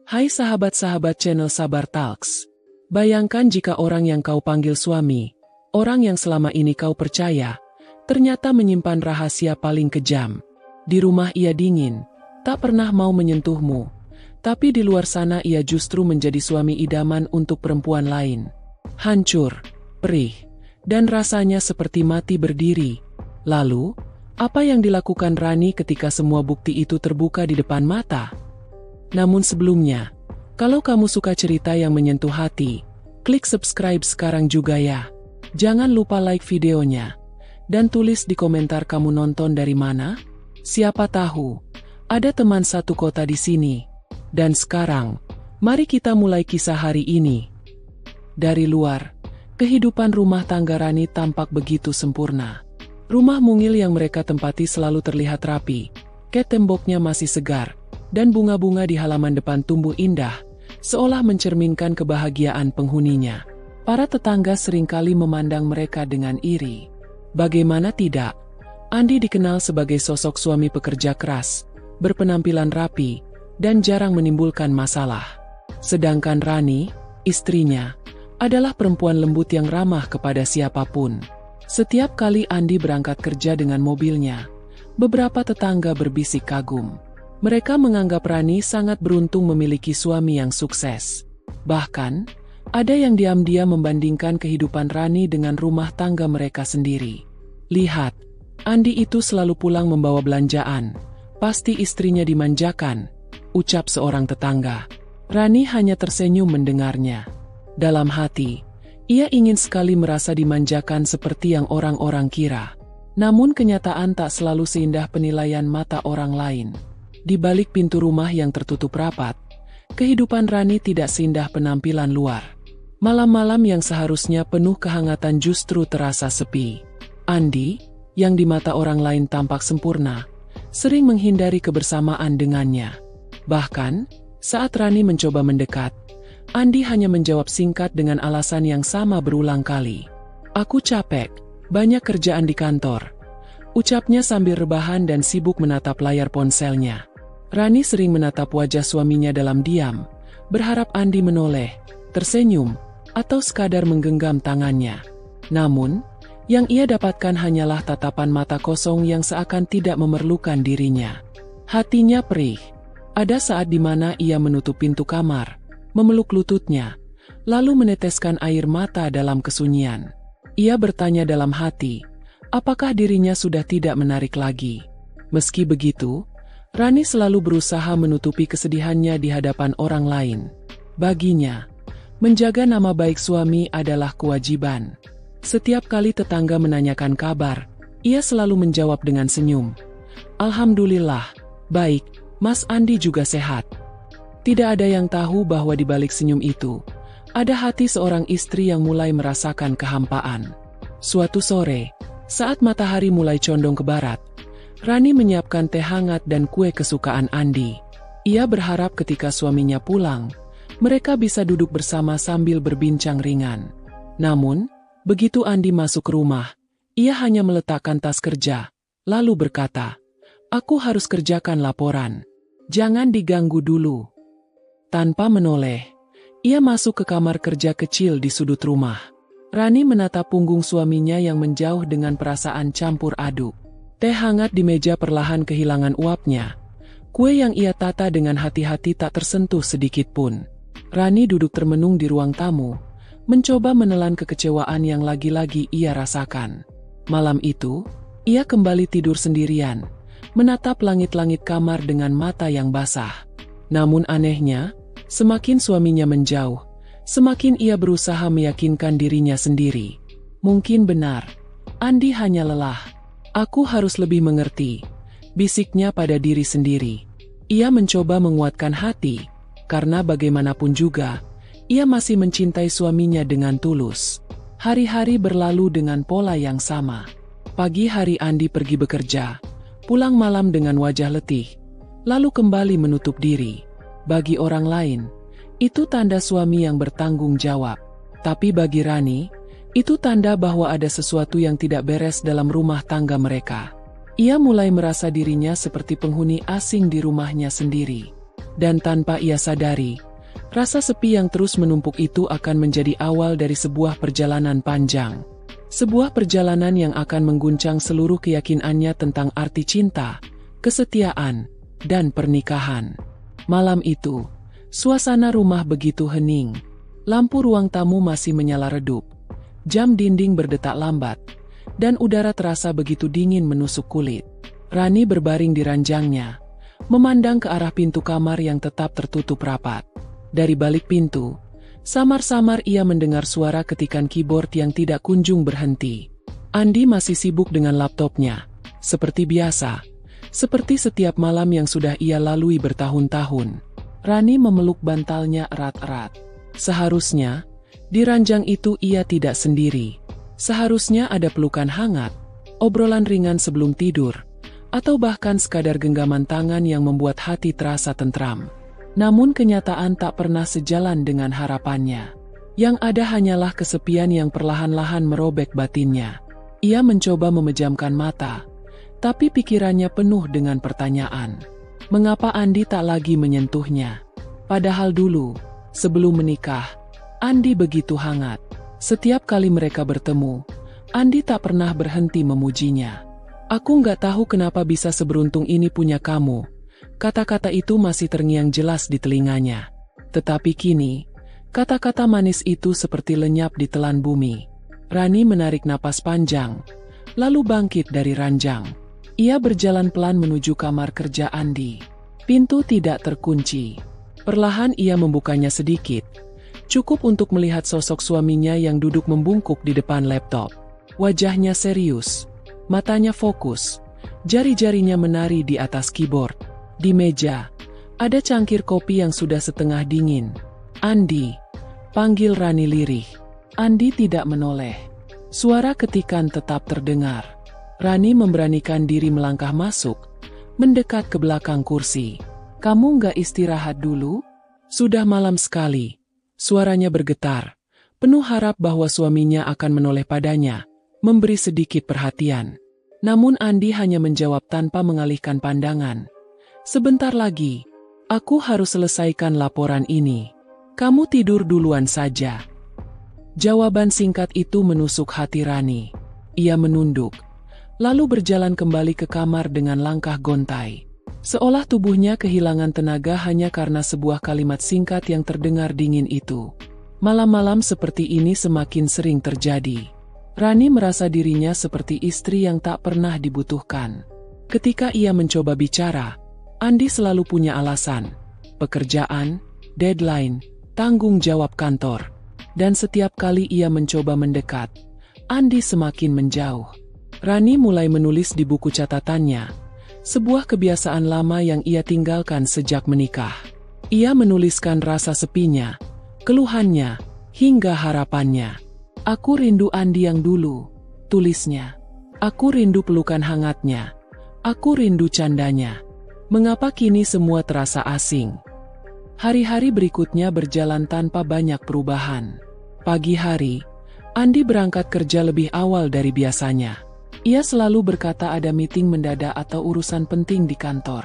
Hai sahabat-sahabat channel Sabar Talks. Bayangkan jika orang yang kau panggil suami, orang yang selama ini kau percaya, ternyata menyimpan rahasia paling kejam. Di rumah ia dingin, tak pernah mau menyentuhmu, tapi di luar sana ia justru menjadi suami idaman untuk perempuan lain. Hancur, perih, dan rasanya seperti mati berdiri. Lalu, apa yang dilakukan Rani ketika semua bukti itu terbuka di depan mata? Namun sebelumnya, kalau kamu suka cerita yang menyentuh hati, klik subscribe sekarang juga ya. Jangan lupa like videonya, dan tulis di komentar kamu nonton dari mana. Siapa tahu, ada teman satu kota di sini. Dan sekarang, mari kita mulai kisah hari ini. Dari luar, kehidupan rumah tangga Rani tampak begitu sempurna. Rumah mungil yang mereka tempati selalu terlihat rapi, cat temboknya masih segar, dan bunga-bunga di halaman depan tumbuh indah, seolah mencerminkan kebahagiaan penghuninya. Para tetangga seringkali memandang mereka dengan iri. Bagaimana tidak? Andi dikenal sebagai sosok suami pekerja keras, berpenampilan rapi, dan jarang menimbulkan masalah. Sedangkan Rani, istrinya, adalah perempuan lembut yang ramah kepada siapapun. Setiap kali Andi berangkat kerja dengan mobilnya, beberapa tetangga berbisik kagum. Mereka menganggap Rani sangat beruntung memiliki suami yang sukses. Bahkan, ada yang diam-diam membandingkan kehidupan Rani dengan rumah tangga mereka sendiri. Lihat, Andi itu selalu pulang membawa belanjaan. Pasti istrinya dimanjakan, ucap seorang tetangga. Rani hanya tersenyum mendengarnya. Dalam hati, ia ingin sekali merasa dimanjakan seperti yang orang-orang kira. Namun kenyataan tak selalu seindah penilaian mata orang lain. Di balik pintu rumah yang tertutup rapat, kehidupan Rani tidak seindah penampilan luar. Malam-malam yang seharusnya penuh kehangatan justru terasa sepi. Andi, yang di mata orang lain tampak sempurna, sering menghindari kebersamaan dengannya. Bahkan, saat Rani mencoba mendekat, Andi hanya menjawab singkat dengan alasan yang sama berulang kali. "Aku capek, banyak kerjaan di kantor," ucapnya sambil rebahan dan sibuk menatap layar ponselnya. Rani sering menatap wajah suaminya dalam diam, berharap Andi menoleh, tersenyum, atau sekadar menggenggam tangannya. Namun, yang ia dapatkan hanyalah tatapan mata kosong yang seakan tidak memerlukan dirinya. Hatinya perih. Ada saat di mana ia menutup pintu kamar, memeluk lututnya, lalu meneteskan air mata dalam kesunyian. Ia bertanya dalam hati, apakah dirinya sudah tidak menarik lagi? Meski begitu, Rani selalu berusaha menutupi kesedihannya di hadapan orang lain. Baginya, menjaga nama baik suami adalah kewajiban. Setiap kali tetangga menanyakan kabar, ia selalu menjawab dengan senyum. "Alhamdulillah, baik, Mas Andi juga sehat." Tidak ada yang tahu bahwa di balik senyum itu, ada hati seorang istri yang mulai merasakan kehampaan. Suatu sore, saat matahari mulai condong ke barat, Rani menyiapkan teh hangat dan kue kesukaan Andi. Ia berharap ketika suaminya pulang, mereka bisa duduk bersama sambil berbincang ringan. Namun, begitu Andi masuk rumah, ia hanya meletakkan tas kerja, lalu berkata, "Aku harus kerjakan laporan. Jangan diganggu dulu." Tanpa menoleh, ia masuk ke kamar kerja kecil di sudut rumah. Rani menatap punggung suaminya yang menjauh dengan perasaan campur aduk. Teh hangat di meja perlahan kehilangan uapnya. Kue yang ia tata dengan hati-hati tak tersentuh sedikit pun. Rani duduk termenung di ruang tamu, mencoba menelan kekecewaan yang lagi-lagi ia rasakan. Malam itu, ia kembali tidur sendirian, menatap langit-langit kamar dengan mata yang basah. Namun anehnya, semakin suaminya menjauh, semakin ia berusaha meyakinkan dirinya sendiri. Mungkin benar, Andi hanya lelah. "Aku harus lebih mengerti," bisiknya pada diri sendiri. Ia mencoba menguatkan hati, karena bagaimanapun juga, ia masih mencintai suaminya dengan tulus. Hari-hari berlalu dengan pola yang sama. Pagi hari Andi pergi bekerja, pulang malam dengan wajah letih, lalu kembali menutup diri. Bagi orang lain, itu tanda suami yang bertanggung jawab. Tapi bagi Rani, itu tanda bahwa ada sesuatu yang tidak beres dalam rumah tangga mereka. Ia mulai merasa dirinya seperti penghuni asing di rumahnya sendiri. Dan tanpa ia sadari, rasa sepi yang terus menumpuk itu akan menjadi awal dari sebuah perjalanan panjang. Sebuah perjalanan yang akan mengguncang seluruh keyakinannya tentang arti cinta, kesetiaan, dan pernikahan. Malam itu, suasana rumah begitu hening. Lampu ruang tamu masih menyala redup. Jam dinding berdetak lambat, dan udara terasa begitu dingin menusuk kulit. Rani berbaring di ranjangnya, memandang ke arah pintu kamar yang tetap tertutup rapat. Dari balik pintu, samar-samar ia mendengar suara ketikan keyboard yang tidak kunjung berhenti. Andi masih sibuk dengan laptopnya, seperti biasa, seperti setiap malam yang sudah ia lalui bertahun-tahun. Rani memeluk bantalnya erat-erat. Seharusnya, di ranjang itu ia tidak sendiri. Seharusnya ada pelukan hangat, obrolan ringan sebelum tidur, atau bahkan sekadar genggaman tangan yang membuat hati terasa tentram. Namun kenyataan tak pernah sejalan dengan harapannya. Yang ada hanyalah kesepian yang perlahan-lahan merobek batinnya. Ia mencoba memejamkan mata, tapi pikirannya penuh dengan pertanyaan. Mengapa Andi tak lagi menyentuhnya? Padahal dulu, sebelum menikah, Andi begitu hangat. Setiap kali mereka bertemu, Andi tak pernah berhenti memujinya. "Aku nggak tahu kenapa bisa seberuntung ini punya kamu." Kata-kata itu masih terngiang jelas di telinganya. Tetapi kini, kata-kata manis itu seperti lenyap di telan bumi. Rani menarik napas panjang, lalu bangkit dari ranjang. Ia berjalan pelan menuju kamar kerja Andi. Pintu tidak terkunci. Perlahan ia membukanya sedikit, cukup untuk melihat sosok suaminya yang duduk membungkuk di depan laptop. Wajahnya serius, matanya fokus, jari-jarinya menari di atas keyboard. Di meja, ada cangkir kopi yang sudah setengah dingin. "Andi," panggil Rani lirih. Andi tidak menoleh. Suara ketikan tetap terdengar. Rani memberanikan diri melangkah masuk, mendekat ke belakang kursi. "Kamu nggak istirahat dulu? Sudah malam sekali." Suaranya bergetar, penuh harap bahwa suaminya akan menoleh padanya, memberi sedikit perhatian. Namun Andi hanya menjawab tanpa mengalihkan pandangan. "Sebentar lagi, aku harus selesaikan laporan ini. Kamu tidur duluan saja." Jawaban singkat itu menusuk hati Rani. Ia menunduk, lalu berjalan kembali ke kamar dengan langkah gontai. Seolah tubuhnya kehilangan tenaga hanya karena sebuah kalimat singkat yang terdengar dingin itu. Malam-malam seperti ini semakin sering terjadi. Rani merasa dirinya seperti istri yang tak pernah dibutuhkan. Ketika ia mencoba bicara, Andi selalu punya alasan. Pekerjaan, deadline, tanggung jawab kantor. Dan setiap kali ia mencoba mendekat, Andi semakin menjauh. Rani mulai menulis di buku catatannya, sebuah kebiasaan lama yang ia tinggalkan sejak menikah. Ia menuliskan rasa sepinya, keluhannya, hingga harapannya. "Aku rindu Andi yang dulu," tulisnya. "Aku rindu pelukan hangatnya. Aku rindu candanya. Mengapa kini semua terasa asing?" Hari-hari berikutnya berjalan tanpa banyak perubahan. Pagi hari, Andi berangkat kerja lebih awal dari biasanya. Ia selalu berkata ada meeting mendadak atau urusan penting di kantor.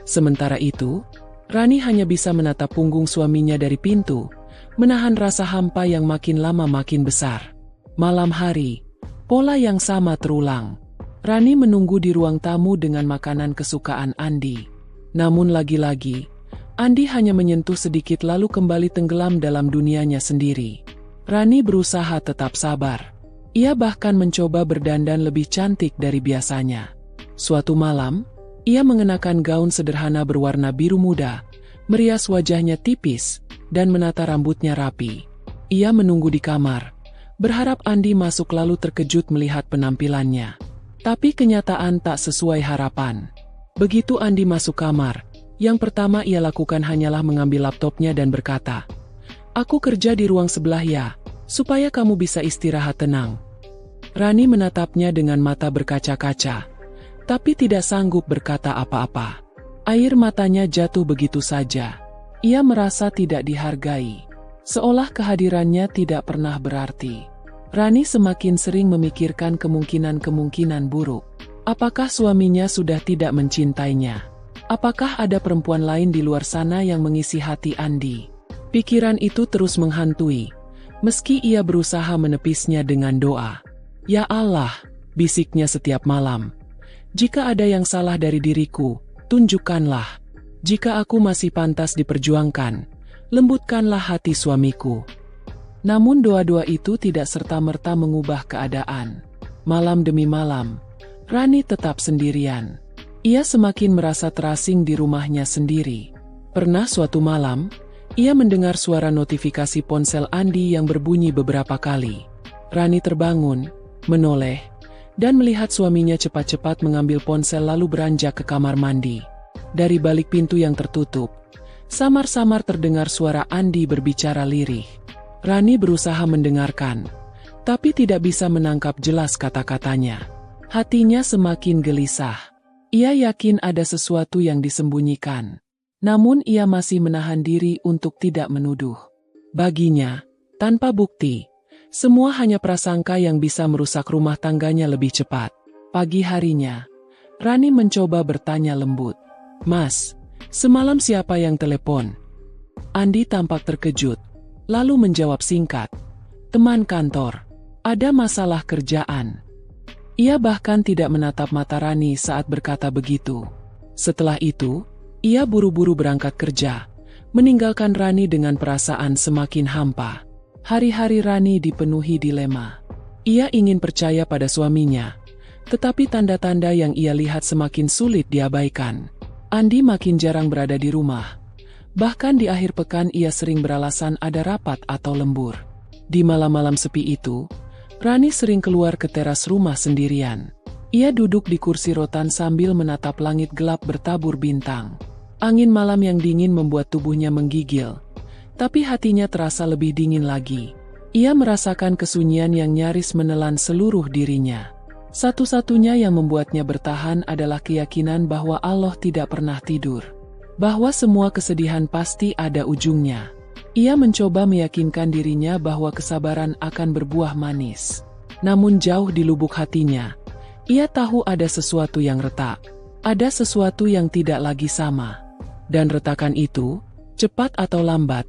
Sementara itu, Rani hanya bisa menatap punggung suaminya dari pintu, menahan rasa hampa yang makin lama makin besar. Malam hari, pola yang sama terulang. Rani menunggu di ruang tamu dengan makanan kesukaan Andi. Namun lagi-lagi, Andi hanya menyentuh sedikit lalu kembali tenggelam dalam dunianya sendiri. Rani berusaha tetap sabar. Ia bahkan mencoba berdandan lebih cantik dari biasanya. Suatu malam, ia mengenakan gaun sederhana berwarna biru muda, merias wajahnya tipis, dan menata rambutnya rapi. Ia menunggu di kamar, berharap Andi masuk lalu terkejut melihat penampilannya. Tapi kenyataan tak sesuai harapan. Begitu Andi masuk kamar, yang pertama ia lakukan hanyalah mengambil laptopnya dan berkata, "Aku kerja di ruang sebelah ya, supaya kamu bisa istirahat tenang." Rani menatapnya dengan mata berkaca-kaca, tapi tidak sanggup berkata apa-apa. Air matanya jatuh begitu saja. Ia merasa tidak dihargai, seolah kehadirannya tidak pernah berarti. Rani semakin sering memikirkan kemungkinan-kemungkinan buruk. Apakah suaminya sudah tidak mencintainya? Apakah ada perempuan lain di luar sana yang mengisi hati Andi? Pikiran itu terus menghantui, meski ia berusaha menepisnya dengan doa. Ya Allah, bisiknya setiap malam. Jika ada yang salah dari diriku, tunjukkanlah. Jika aku masih pantas diperjuangkan, lembutkanlah hati suamiku. Namun doa-doa itu tidak serta-merta mengubah keadaan. Malam demi malam, Rani tetap sendirian. Ia semakin merasa terasing di rumahnya sendiri. Pernah suatu malam, ia mendengar suara notifikasi ponsel Andi yang berbunyi beberapa kali. Rani terbangun, menoleh, dan melihat suaminya cepat-cepat mengambil ponsel lalu beranjak ke kamar mandi. Dari balik pintu yang tertutup, samar-samar terdengar suara Andi berbicara lirih. Rani berusaha mendengarkan, tapi tidak bisa menangkap jelas kata-katanya. Hatinya semakin gelisah. Ia yakin ada sesuatu yang disembunyikan. Namun ia masih menahan diri untuk tidak menuduh. Baginya, tanpa bukti, semua hanya prasangka yang bisa merusak rumah tangganya lebih cepat. Pagi harinya, Rani mencoba bertanya lembut. Mas, semalam siapa yang telepon? Andi tampak terkejut, lalu menjawab singkat. Teman kantor. Ada masalah kerjaan. Ia bahkan tidak menatap mata Rani saat berkata begitu. Setelah itu, ia buru-buru berangkat kerja, meninggalkan Rani dengan perasaan semakin hampa. Hari-hari Rani dipenuhi dilema. Ia ingin percaya pada suaminya, tetapi tanda-tanda yang ia lihat semakin sulit diabaikan. Andi makin jarang berada di rumah. Bahkan di akhir pekan ia sering beralasan ada rapat atau lembur. Di malam-malam sepi itu, Rani sering keluar ke teras rumah sendirian. Ia duduk di kursi rotan sambil menatap langit gelap bertabur bintang. Angin malam yang dingin membuat tubuhnya menggigil, tapi hatinya terasa lebih dingin lagi. Ia merasakan kesunyian yang nyaris menelan seluruh dirinya. Satu-satunya yang membuatnya bertahan adalah keyakinan bahwa Allah tidak pernah tidur. Bahwa semua kesedihan pasti ada ujungnya. Ia mencoba meyakinkan dirinya bahwa kesabaran akan berbuah manis. Namun jauh di lubuk hatinya, ia tahu ada sesuatu yang retak. Ada sesuatu yang tidak lagi sama. Dan retakan itu, cepat atau lambat,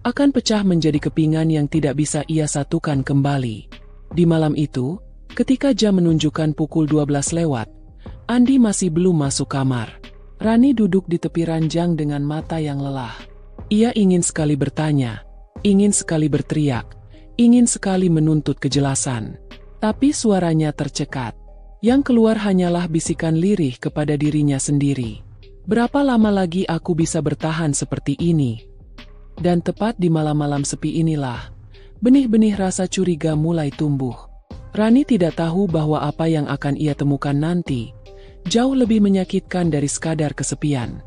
akan pecah menjadi kepingan yang tidak bisa ia satukan kembali. Di malam itu, ketika jam menunjukkan pukul 12 lewat, Andi masih belum masuk kamar. Rani duduk di tepi ranjang dengan mata yang lelah. Ia ingin sekali bertanya, ingin sekali berteriak, ingin sekali menuntut kejelasan. Tapi suaranya tercekat. Yang keluar hanyalah bisikan lirih kepada dirinya sendiri. Berapa lama lagi aku bisa bertahan seperti ini? Dan tepat di malam-malam sepi inilah, benih-benih rasa curiga mulai tumbuh. Rani tidak tahu bahwa apa yang akan ia temukan nanti jauh lebih menyakitkan dari sekadar kesepian.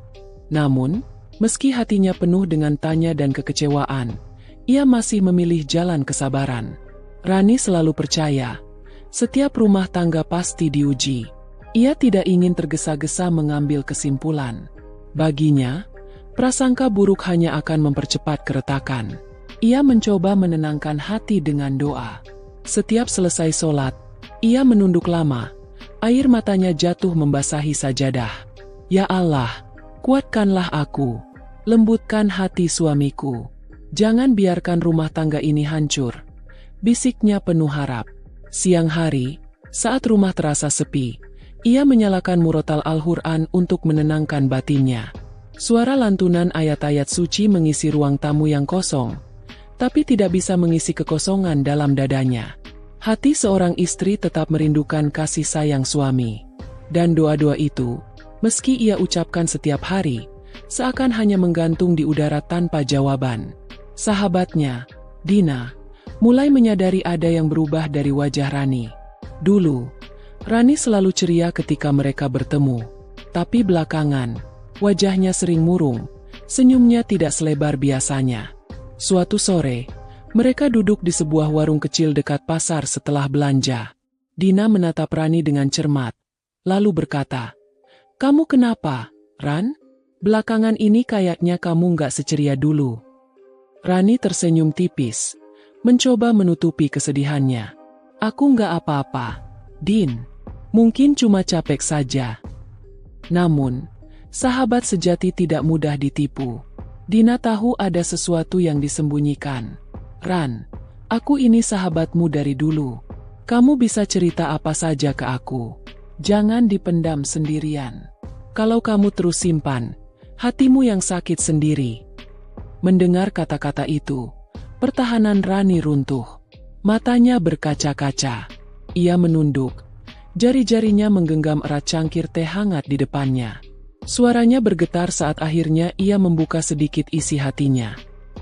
Namun, meski hatinya penuh dengan tanya dan kekecewaan, ia masih memilih jalan kesabaran. Rani selalu percaya, setiap rumah tangga pasti diuji. Ia tidak ingin tergesa-gesa mengambil kesimpulan. Baginya, prasangka buruk hanya akan mempercepat keretakan. Ia mencoba menenangkan hati dengan doa. Setiap selesai sholat, ia menunduk lama. Air matanya jatuh membasahi sajadah. Ya Allah, kuatkanlah aku. Lembutkan hati suamiku. Jangan biarkan rumah tangga ini hancur. Bisiknya penuh harap. Siang hari, saat rumah terasa sepi, ia menyalakan murotal Al-Quran untuk menenangkan batinnya. Suara lantunan ayat-ayat suci mengisi ruang tamu yang kosong, tapi tidak bisa mengisi kekosongan dalam dadanya. Hati seorang istri tetap merindukan kasih sayang suami. Dan doa-doa itu, meski ia ucapkan setiap hari, seakan hanya menggantung di udara tanpa jawaban. Sahabatnya, Dina, mulai menyadari ada yang berubah dari wajah Rani. Dulu, Rani selalu ceria ketika mereka bertemu. Tapi belakangan, wajahnya sering murung, senyumnya tidak selebar biasanya. Suatu sore, mereka duduk di sebuah warung kecil dekat pasar setelah belanja. Dina menatap Rani dengan cermat, lalu berkata, "Kamu kenapa, Ran? Belakangan ini kayaknya kamu nggak seceria dulu." Rani tersenyum tipis, mencoba menutupi kesedihannya. "Aku nggak apa-apa, Din. Mungkin cuma capek saja." Namun, Sahabat sejati tidak mudah ditipu. Dina tahu ada sesuatu yang disembunyikan. Ran, aku ini sahabatmu dari dulu. Kamu bisa cerita apa saja ke aku. Jangan dipendam sendirian. Kalau kamu terus simpan, hatimu yang sakit sendiri. Mendengar kata-kata itu, pertahanan Rani runtuh. Matanya berkaca-kaca. Ia menunduk. Jari-jarinya menggenggam erat cangkir teh hangat di depannya. Suaranya bergetar saat akhirnya ia membuka sedikit isi hatinya.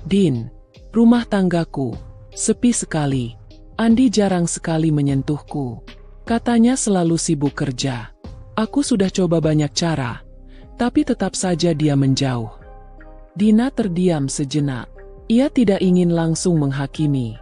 Din, rumah tanggaku sepi sekali. Andi jarang sekali menyentuhku. Katanya selalu sibuk kerja. Aku sudah coba banyak cara, tapi tetap saja dia menjauh. Dina terdiam sejenak. Ia tidak ingin langsung menghakimi.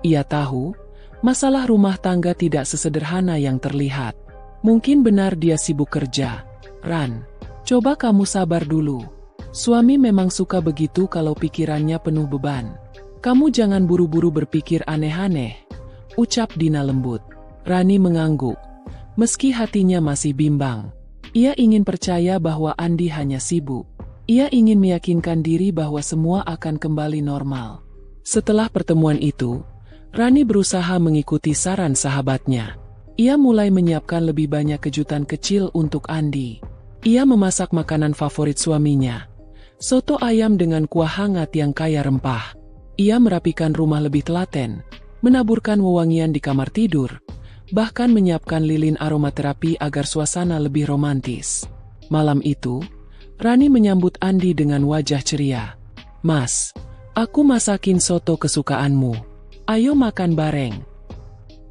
Ia tahu, masalah rumah tangga tidak sesederhana yang terlihat. Mungkin benar dia sibuk kerja. Ran, coba kamu sabar dulu. Suami memang suka begitu kalau pikirannya penuh beban. Kamu jangan buru-buru berpikir aneh-aneh, ucap Dina lembut. Rani mengangguk. Meski hatinya masih bimbang. Ia ingin percaya bahwa Andi hanya sibuk. Ia ingin meyakinkan diri bahwa semua akan kembali normal. Setelah pertemuan itu, Rani berusaha mengikuti saran sahabatnya. Ia mulai menyiapkan lebih banyak kejutan kecil untuk Andi. Ia memasak makanan favorit suaminya, soto ayam dengan kuah hangat yang kaya rempah. Ia merapikan rumah lebih telaten, menaburkan wewangian di kamar tidur, bahkan menyiapkan lilin aromaterapi agar suasana lebih romantis. Malam itu, Rani menyambut Andi dengan wajah ceria. Mas, aku masakin soto kesukaanmu. Ayo makan bareng.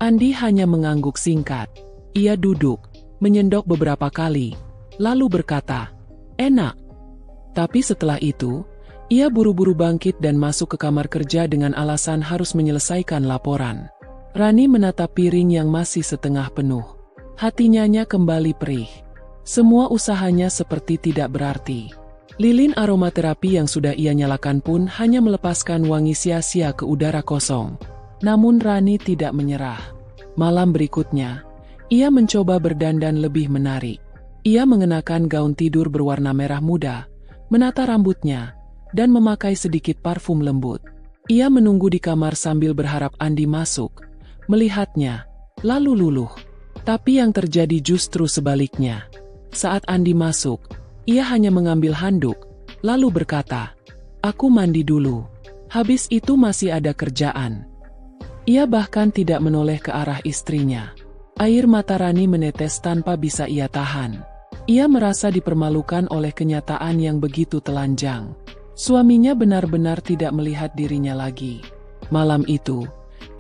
Andi hanya mengangguk singkat. Ia duduk, menyendok beberapa kali, lalu berkata, enak. Tapi setelah itu, ia buru-buru bangkit dan masuk ke kamar kerja dengan alasan harus menyelesaikan laporan. Rani menatap piring yang masih setengah penuh. Hatinya kembali perih. Semua usahanya seperti tidak berarti. Lilin aromaterapi yang sudah ia nyalakan pun hanya melepaskan wangi sia-sia ke udara kosong. Namun Rani tidak menyerah. Malam berikutnya, ia mencoba berdandan lebih menarik. Ia mengenakan gaun tidur berwarna merah muda, menata rambutnya, dan memakai sedikit parfum lembut. Ia menunggu di kamar sambil berharap Andi masuk, melihatnya, lalu luluh. Tapi yang terjadi justru sebaliknya. Saat Andi masuk, ia hanya mengambil handuk, lalu berkata, "Aku mandi dulu. Habis itu masih ada kerjaan." Ia bahkan tidak menoleh ke arah istrinya. Air mata Rani menetes tanpa bisa ia tahan. Ia merasa dipermalukan oleh kenyataan yang begitu telanjang. Suaminya benar-benar tidak melihat dirinya lagi. Malam itu,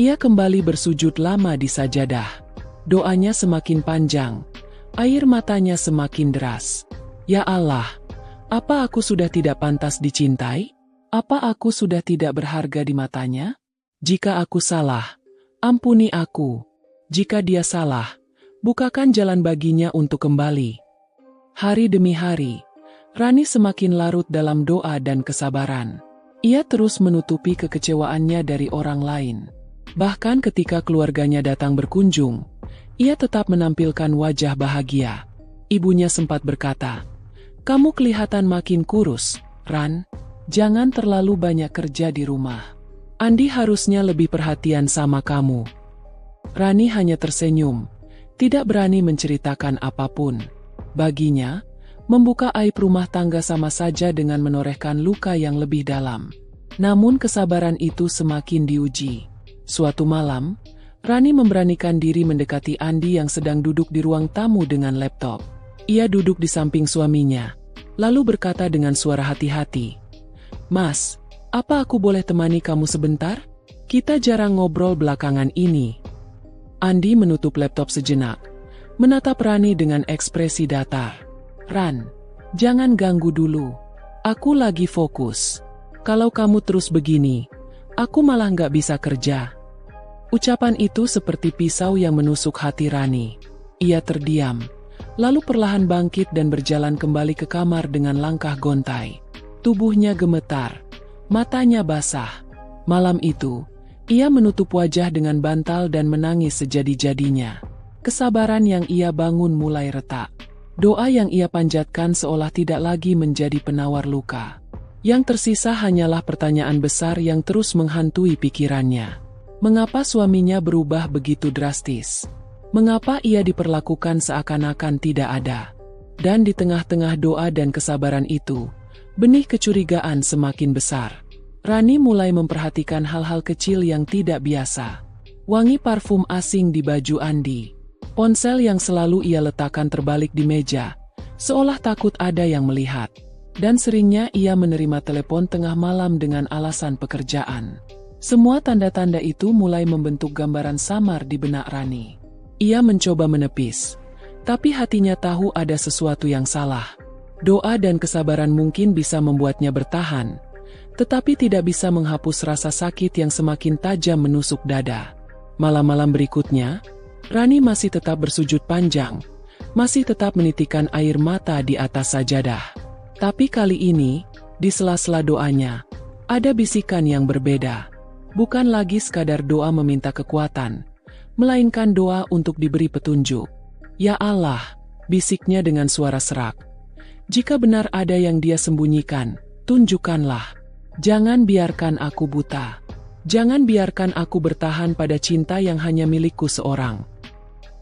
ia kembali bersujud lama di sajadah. Doanya semakin panjang, air matanya semakin deras. Ya Allah, apa aku sudah tidak pantas dicintai? Apa aku sudah tidak berharga di matanya? Jika aku salah, ampuni aku. Jika dia salah, bukakan jalan baginya untuk kembali. Hari demi hari, Rani semakin larut dalam doa dan kesabaran. Ia terus menutupi kekecewaannya dari orang lain. Bahkan ketika keluarganya datang berkunjung, ia tetap menampilkan wajah bahagia. Ibunya sempat berkata, "Kamu kelihatan makin kurus, Ran. Jangan terlalu banyak kerja di rumah. Andi harusnya lebih perhatian sama kamu." Rani hanya tersenyum, tidak berani menceritakan apapun. Baginya, membuka aib rumah tangga sama saja dengan menorehkan luka yang lebih dalam. Namun kesabaran itu semakin diuji. Suatu malam, Rani memberanikan diri mendekati Andi yang sedang duduk di ruang tamu dengan laptop. Ia duduk di samping suaminya, lalu berkata dengan suara hati-hati, "Mas, apa aku boleh temani kamu sebentar? Kita jarang ngobrol belakangan ini." Andi menutup laptop sejenak, menatap Rani dengan ekspresi datar. "Ran, jangan ganggu dulu. Aku lagi fokus. Kalau kamu terus begini, aku malah nggak bisa kerja." Ucapan itu seperti pisau yang menusuk hati Rani. Ia terdiam, lalu perlahan bangkit dan berjalan kembali ke kamar dengan langkah gontai. Tubuhnya gemetar, matanya basah. Malam itu, ia menutup wajah dengan bantal dan menangis sejadi-jadinya. Kesabaran yang ia bangun mulai retak. Doa yang ia panjatkan seolah tidak lagi menjadi penawar luka. Yang tersisa hanyalah pertanyaan besar yang terus menghantui pikirannya. Mengapa suaminya berubah begitu drastis? Mengapa ia diperlakukan seakan-akan tidak ada? Dan di tengah-tengah doa dan kesabaran itu, benih kecurigaan semakin besar. Rani mulai memperhatikan hal-hal kecil yang tidak biasa. Wangi parfum asing di baju Andi. Ponsel yang selalu ia letakkan terbalik di meja, seolah takut ada yang melihat. Dan seringnya ia menerima telepon tengah malam dengan alasan pekerjaan. Semua tanda-tanda itu mulai membentuk gambaran samar di benak Rani. Ia mencoba menepis, tapi hatinya tahu ada sesuatu yang salah. Doa dan kesabaran mungkin bisa membuatnya bertahan, tetapi tidak bisa menghapus rasa sakit yang semakin tajam menusuk dada. Malam-malam berikutnya, Rani masih tetap bersujud panjang, masih tetap menitikan air mata di atas sajadah. Tapi kali ini, di sela-sela doanya, ada bisikan yang berbeda. Bukan lagi sekadar doa meminta kekuatan, melainkan doa untuk diberi petunjuk. Ya Allah, bisiknya dengan suara serak. Jika benar ada yang dia sembunyikan, tunjukkanlah. Jangan biarkan aku buta. Jangan biarkan aku bertahan pada cinta yang hanya milikku seorang.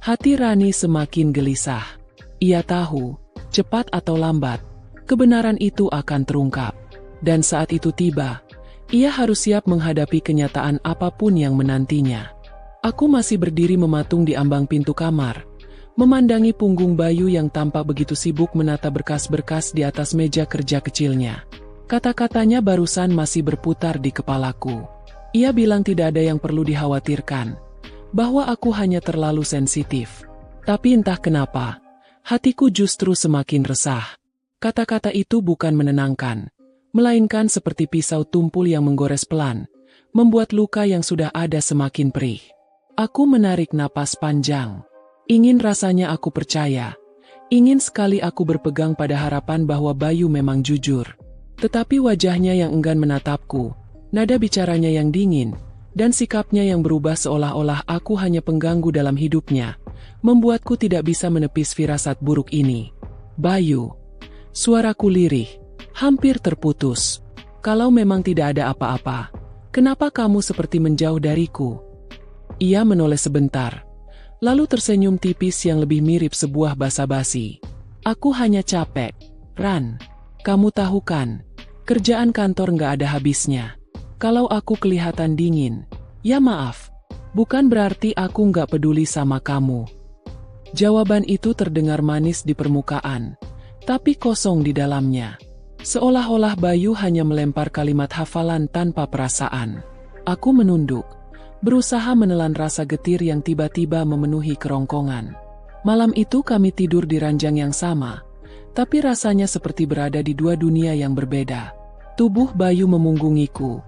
Hati Rani semakin gelisah. Ia tahu, cepat atau lambat, kebenaran itu akan terungkap. Dan saat itu tiba, ia harus siap menghadapi kenyataan apapun yang menantinya. Aku masih berdiri mematung di ambang pintu kamar, memandangi punggung Bayu yang tampak begitu sibuk menata berkas-berkas di atas meja kerja kecilnya. Kata-katanya barusan masih berputar di kepalaku. Ia bilang tidak ada yang perlu dikhawatirkan, bahwa aku hanya terlalu sensitif. Tapi entah kenapa, hatiku justru semakin resah. Kata-kata itu bukan menenangkan, melainkan seperti pisau tumpul yang menggores pelan, membuat luka yang sudah ada semakin perih. Aku menarik napas panjang. Ingin rasanya aku percaya. Ingin sekali aku berpegang pada harapan bahwa Bayu memang jujur. Tetapi wajahnya yang enggan menatapku, nada bicaranya yang dingin, dan sikapnya yang berubah seolah-olah aku hanya pengganggu dalam hidupnya, membuatku tidak bisa menepis firasat buruk ini. Bayu. Suaraku lirih, hampir terputus. Kalau memang tidak ada apa-apa, kenapa kamu seperti menjauh dariku? Ia menoleh sebentar, lalu tersenyum tipis yang lebih mirip sebuah basa-basi. Aku hanya capek, Ran. Kamu tahu kan, kerjaan kantor nggak ada habisnya. Kalau aku kelihatan dingin, ya maaf, bukan berarti aku nggak peduli sama kamu. Jawaban itu terdengar manis di permukaan, tapi kosong di dalamnya. Seolah-olah Bayu hanya melempar kalimat hafalan tanpa perasaan. Aku menunduk, berusaha menelan rasa getir yang tiba-tiba memenuhi kerongkongan. Malam itu kami tidur di ranjang yang sama, tapi rasanya seperti berada di dua dunia yang berbeda. Tubuh Bayu memunggungiku.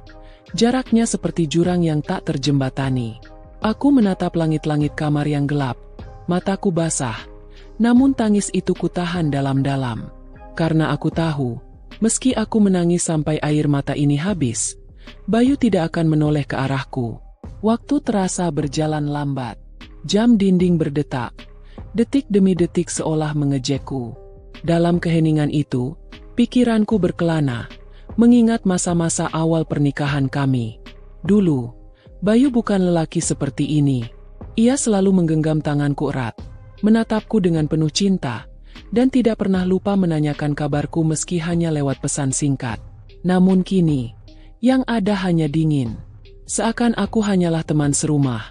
Jaraknya seperti jurang yang tak terjembatani. Aku menatap langit-langit kamar yang gelap. Mataku basah. Namun tangis itu kutahan dalam-dalam. Karena aku tahu, meski aku menangis sampai air mata ini habis, Bayu tidak akan menoleh ke arahku. Waktu terasa berjalan lambat. Jam dinding berdetak. Detik demi detik seolah mengejekku. Dalam keheningan itu, pikiranku berkelana, mengingat masa-masa awal pernikahan kami. Dulu, Bayu bukan lelaki seperti ini. Ia selalu menggenggam tanganku erat, menatapku dengan penuh cinta, dan tidak pernah lupa menanyakan kabarku meski hanya lewat pesan singkat. Namun kini, yang ada hanya dingin. Seakan aku hanyalah teman serumah,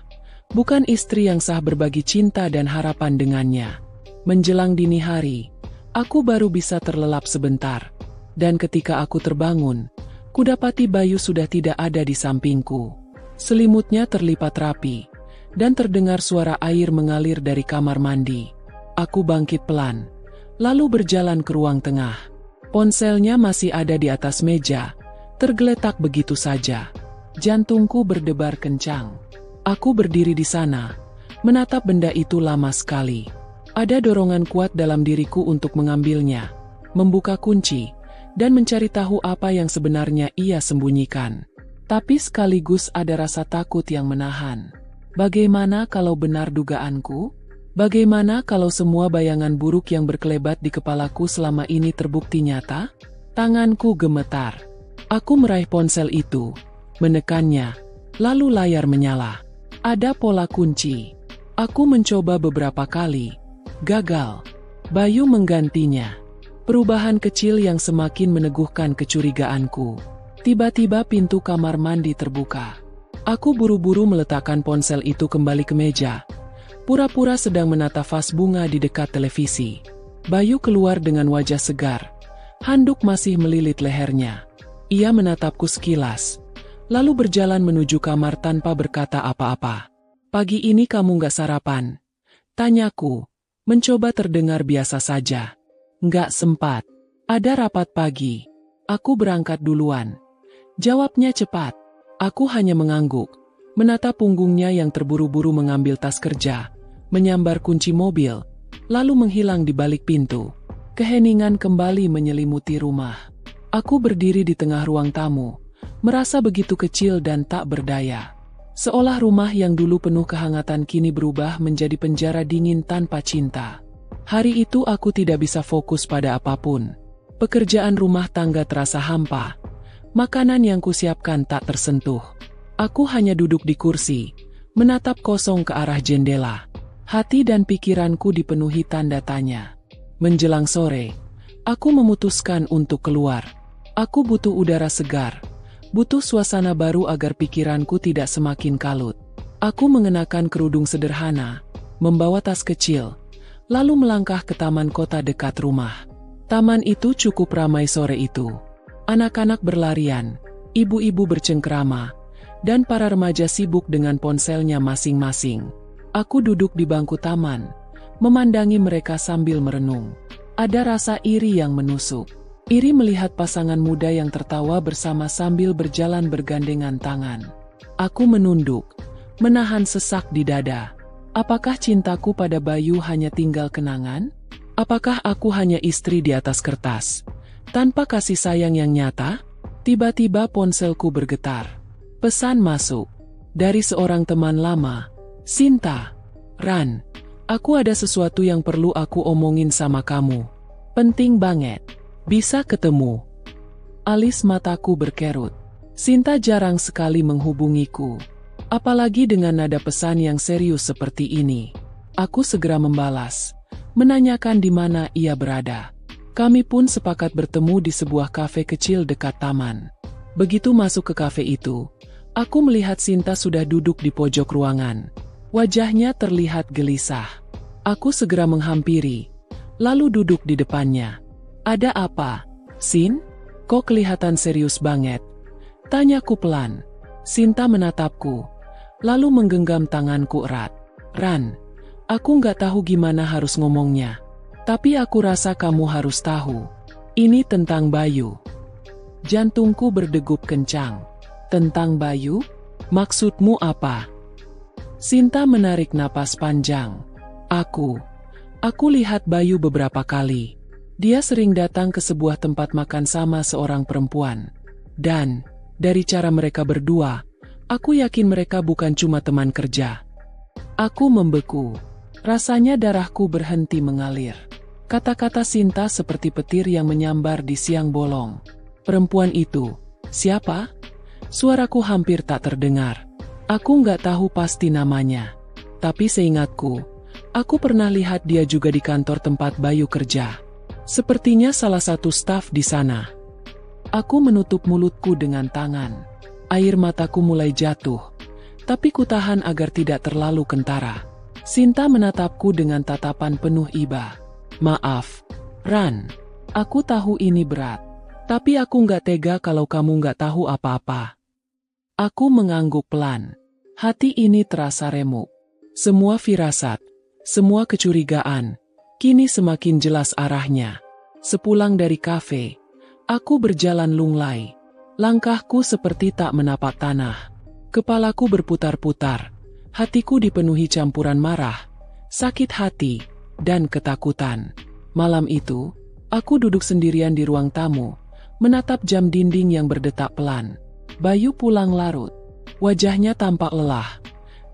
bukan istri yang sah berbagi cinta dan harapan dengannya. Menjelang dini hari, aku baru bisa terlelap sebentar. Dan ketika aku terbangun, kudapati Bayu sudah tidak ada di sampingku. Selimutnya terlipat rapi, dan terdengar suara air mengalir dari kamar mandi. Aku bangkit pelan, lalu berjalan ke ruang tengah. Ponselnya masih ada di atas meja, tergeletak begitu saja. Jantungku berdebar kencang. Aku berdiri di sana, menatap benda itu lama sekali. Ada dorongan kuat dalam diriku untuk mengambilnya, membuka kunci, dan mencari tahu apa yang sebenarnya ia sembunyikan. Tapi sekaligus ada rasa takut yang menahan. Bagaimana kalau benar dugaanku? Bagaimana kalau semua bayangan buruk yang berkelebat di kepalaku selama ini terbukti nyata? Tanganku gemetar. Aku meraih ponsel itu, menekannya, lalu layar menyala. Ada pola kunci. Aku mencoba beberapa kali. Gagal. Bayu menggantinya. Perubahan kecil yang semakin meneguhkan kecurigaanku. Tiba-tiba pintu kamar mandi terbuka. Aku buru-buru meletakkan ponsel itu kembali ke meja. Pura-pura sedang menata vas bunga di dekat televisi. Bayu keluar dengan wajah segar. Handuk masih melilit lehernya. Ia menatapku sekilas, lalu berjalan menuju kamar tanpa berkata apa-apa. "Pagi ini kamu nggak sarapan?" tanyaku, mencoba terdengar biasa saja. "Nggak sempat. Ada rapat pagi. Aku berangkat duluan." Jawabnya cepat. Aku hanya mengangguk, menatap punggungnya yang terburu-buru mengambil tas kerja, menyambar kunci mobil, lalu menghilang di balik pintu. Keheningan kembali menyelimuti rumah. Aku berdiri di tengah ruang tamu, merasa begitu kecil dan tak berdaya. Seolah rumah yang dulu penuh kehangatan kini berubah menjadi penjara dingin tanpa cinta. Hari itu aku tidak bisa fokus pada apapun. Pekerjaan rumah tangga terasa hampa. Makanan yang kusiapkan tak tersentuh. Aku hanya duduk di kursi, menatap kosong ke arah jendela. Hati dan pikiranku dipenuhi tanda tanya. Menjelang sore, aku memutuskan untuk keluar. Aku butuh udara segar, butuh suasana baru agar pikiranku tidak semakin kalut. Aku mengenakan kerudung sederhana, membawa tas kecil, lalu melangkah ke taman kota dekat rumah. Taman itu cukup ramai sore itu. Anak-anak berlarian, ibu-ibu bercengkrama, dan para remaja sibuk dengan ponselnya masing-masing. Aku duduk di bangku taman, memandangi mereka sambil merenung. Ada rasa iri yang menusuk. Iri melihat pasangan muda yang tertawa bersama sambil berjalan bergandengan tangan. Aku menunduk, menahan sesak di dada. Apakah cintaku pada Bayu hanya tinggal kenangan? Apakah aku hanya istri di atas kertas, tanpa kasih sayang yang nyata? Tiba-tiba ponselku bergetar. Pesan masuk. Dari seorang teman lama. "Sinta, Ran, aku ada sesuatu yang perlu aku omongin sama kamu. Penting banget. Bisa ketemu?" Alis mataku berkerut. Sinta jarang sekali menghubungiku. Apalagi dengan nada pesan yang serius seperti ini. Aku segera membalas, menanyakan di mana ia berada. Kami pun sepakat bertemu di sebuah kafe kecil dekat taman. Begitu masuk ke kafe itu, aku melihat Sinta sudah duduk di pojok ruangan. Wajahnya terlihat gelisah. Aku segera menghampiri, lalu duduk di depannya. "Ada apa, Sin? Kok kelihatan serius banget?" tanyaku pelan. Sinta menatapku, lalu menggenggam tanganku erat. "Ran, aku nggak tahu gimana harus ngomongnya. Tapi aku rasa kamu harus tahu. Ini tentang Bayu." Jantungku berdegup kencang. "Tentang Bayu? Maksudmu apa?" Sinta menarik napas panjang. Aku lihat Bayu beberapa kali. Dia sering datang ke sebuah tempat makan sama seorang perempuan. Dan, dari cara mereka berdua, aku yakin mereka bukan cuma teman kerja. Aku membeku. Rasanya darahku berhenti mengalir. Kata-kata Sinta seperti petir yang menyambar di siang bolong. "Perempuan itu, siapa?" Suaraku hampir tak terdengar. Aku nggak tahu pasti namanya. Tapi seingatku, aku pernah lihat dia juga di kantor tempat Bayu kerja. Sepertinya salah satu staf di sana. Aku menutup mulutku dengan tangan. Air mataku mulai jatuh. Tapi kutahan agar tidak terlalu kentara. Sinta menatapku dengan tatapan penuh iba. "Maaf, Ran. Aku tahu ini berat. Tapi aku nggak tega kalau kamu nggak tahu apa-apa." Aku mengangguk pelan. Hati ini terasa remuk. Semua firasat, semua kecurigaan, kini semakin jelas arahnya. Sepulang dari kafe, aku berjalan lunglai. Langkahku seperti tak menapak tanah. Kepalaku berputar-putar. Hatiku dipenuhi campuran marah, sakit hati, dan ketakutan. Malam itu, aku duduk sendirian di ruang tamu, menatap jam dinding yang berdetak pelan. Bayu pulang larut. Wajahnya tampak lelah,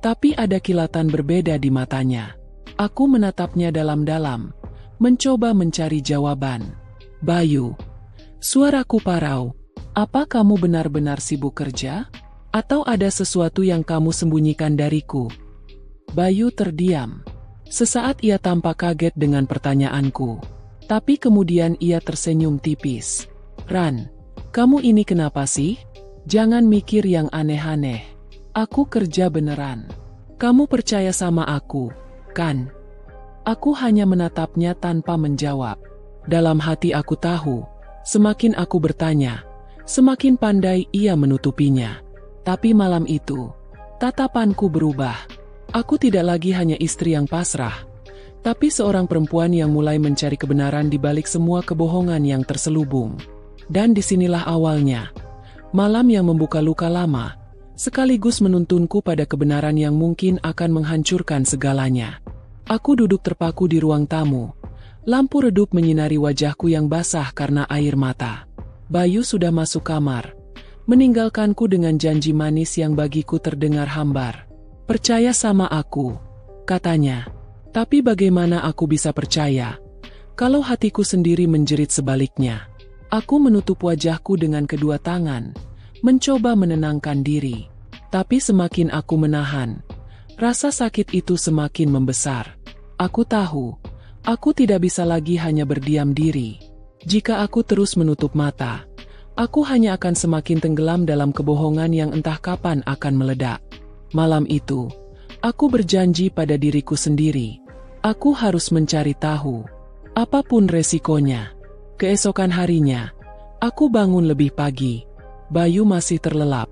tapi ada kilatan berbeda di matanya. Aku menatapnya dalam-dalam, mencoba mencari jawaban. Bayu, suaraku parau. Apa kamu benar-benar sibuk kerja? Atau ada sesuatu yang kamu sembunyikan dariku? Bayu terdiam. Sesaat ia tampak kaget dengan pertanyaanku. Tapi kemudian ia tersenyum tipis. Ran, kamu ini kenapa sih? Jangan mikir yang aneh-aneh. Aku kerja beneran. Kamu percaya sama aku, kan? Aku hanya menatapnya tanpa menjawab. Dalam hati aku tahu, semakin aku bertanya, semakin pandai ia menutupinya. Tapi malam itu, tatapanku berubah. Aku tidak lagi hanya istri yang pasrah, tapi seorang perempuan yang mulai mencari kebenaran di balik semua kebohongan yang terselubung. Dan disinilah awalnya, malam yang membuka luka lama, sekaligus menuntunku pada kebenaran yang mungkin akan menghancurkan segalanya. Aku duduk terpaku di ruang tamu. Lampu redup menyinari wajahku yang basah karena air mata. Bayu sudah masuk kamar, meninggalkanku dengan janji manis yang bagiku terdengar hambar. Percaya sama aku, katanya. Tapi bagaimana aku bisa percaya kalau hatiku sendiri menjerit sebaliknya? Aku menutup wajahku dengan kedua tangan, mencoba menenangkan diri. Tapi semakin aku menahan, rasa sakit itu semakin membesar. Aku tahu, aku tidak bisa lagi hanya berdiam diri. Jika aku terus menutup mata, aku hanya akan semakin tenggelam dalam kebohongan yang entah kapan akan meledak. Malam itu, aku berjanji pada diriku sendiri. Aku harus mencari tahu, apapun resikonya. Keesokan harinya, aku bangun lebih pagi. Bayu masih terlelap.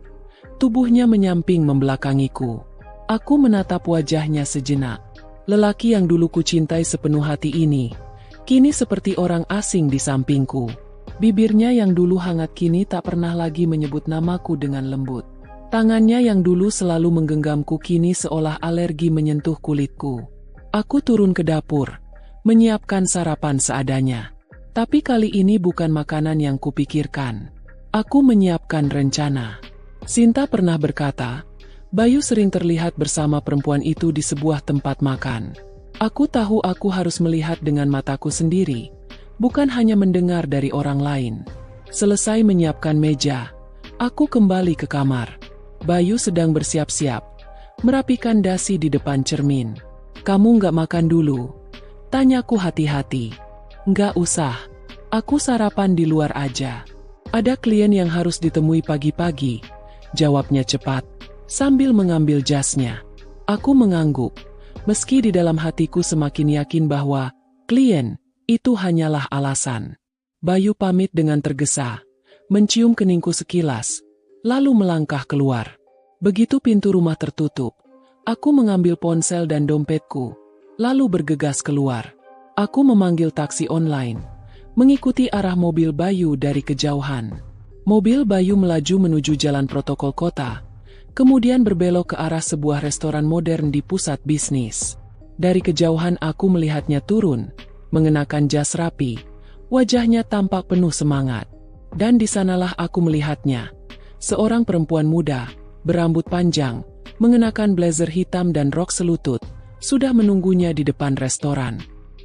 Tubuhnya menyamping membelakangiku. Aku menatap wajahnya sejenak. Lelaki yang dulu kucintai sepenuh hati ini, kini seperti orang asing di sampingku. Bibirnya yang dulu hangat kini tak pernah lagi menyebut namaku dengan lembut. Tangannya yang dulu selalu menggenggamku kini seolah alergi menyentuh kulitku. Aku turun ke dapur, menyiapkan sarapan seadanya. Tapi kali ini bukan makanan yang kupikirkan. Aku menyiapkan rencana. Sinta pernah berkata, Bayu sering terlihat bersama perempuan itu di sebuah tempat makan. Aku tahu aku harus melihat dengan mataku sendiri, bukan hanya mendengar dari orang lain. Selesai menyiapkan meja, aku kembali ke kamar. Bayu sedang bersiap-siap, merapikan dasi di depan cermin. Kamu nggak makan dulu? Tanyaku hati-hati. Nggak usah, aku sarapan di luar aja. Ada klien yang harus ditemui pagi-pagi, jawabnya cepat, sambil mengambil jasnya. Aku mengangguk, meski di dalam hatiku semakin yakin bahwa klien itu hanyalah alasan. Bayu pamit dengan tergesa, mencium keningku sekilas, lalu melangkah keluar. Begitu pintu rumah tertutup, aku mengambil ponsel dan dompetku, lalu bergegas keluar. Aku memanggil taksi online, mengikuti arah mobil Bayu dari kejauhan. Mobil Bayu melaju menuju jalan protokol kota, kemudian berbelok ke arah sebuah restoran modern di pusat bisnis. Dari kejauhan aku melihatnya turun, mengenakan jas rapi, wajahnya tampak penuh semangat. Dan di sanalah aku melihatnya, seorang perempuan muda, berambut panjang, mengenakan blazer hitam dan rok selutut, sudah menunggunya di depan restoran.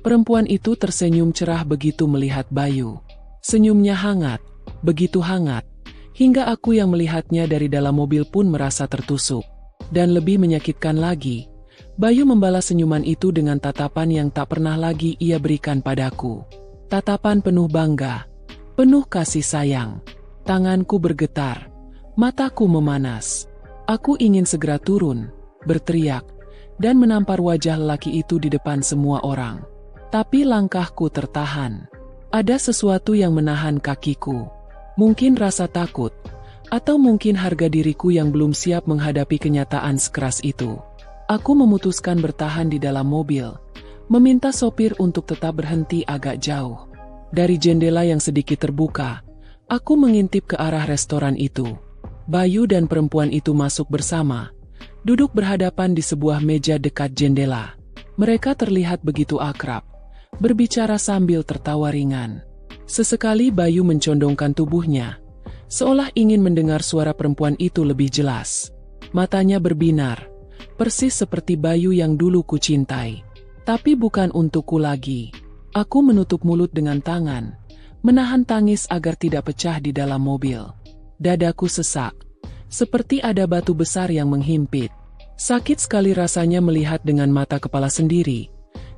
Perempuan itu tersenyum cerah begitu melihat Bayu. Senyumnya hangat, begitu hangat, hingga aku yang melihatnya dari dalam mobil pun merasa tertusuk. Dan lebih menyakitkan lagi, Bayu membalas senyuman itu dengan tatapan yang tak pernah lagi ia berikan padaku. Tatapan penuh bangga, penuh kasih sayang. Tanganku bergetar, mataku memanas. Aku ingin segera turun, berteriak, dan menampar wajah lelaki itu di depan semua orang. Tapi langkahku tertahan. Ada sesuatu yang menahan kakiku. Mungkin rasa takut, atau mungkin harga diriku yang belum siap menghadapi kenyataan sekeras itu. Aku memutuskan bertahan di dalam mobil, meminta sopir untuk tetap berhenti agak jauh. Dari jendela yang sedikit terbuka, aku mengintip ke arah restoran itu. Bayu dan perempuan itu masuk bersama, duduk berhadapan di sebuah meja dekat jendela. Mereka terlihat begitu akrab, berbicara sambil tertawa ringan. Sesekali Bayu mencondongkan tubuhnya, seolah ingin mendengar suara perempuan itu lebih jelas. Matanya berbinar, persis seperti Bayu yang dulu kucintai. Tapi bukan untukku lagi. Aku menutup mulut dengan tangan, menahan tangis agar tidak pecah di dalam mobil. Dadaku sesak, seperti ada batu besar yang menghimpit. Sakit sekali rasanya melihat dengan mata kepala sendiri.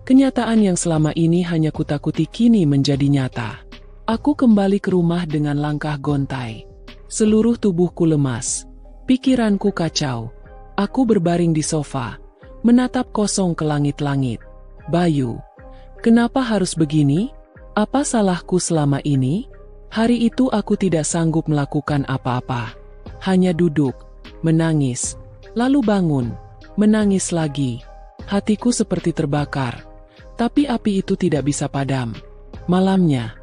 Kenyataan yang selama ini hanya kutakuti kini menjadi nyata. Aku kembali ke rumah dengan langkah gontai. Seluruh tubuhku lemas, pikiranku kacau. Aku berbaring di sofa, menatap kosong ke langit-langit. Bayu, kenapa harus begini? Apa salahku selama ini? Hari itu aku tidak sanggup melakukan apa-apa. Hanya duduk, menangis, lalu bangun, menangis lagi. Hatiku seperti terbakar, tapi api itu tidak bisa padam. Malamnya,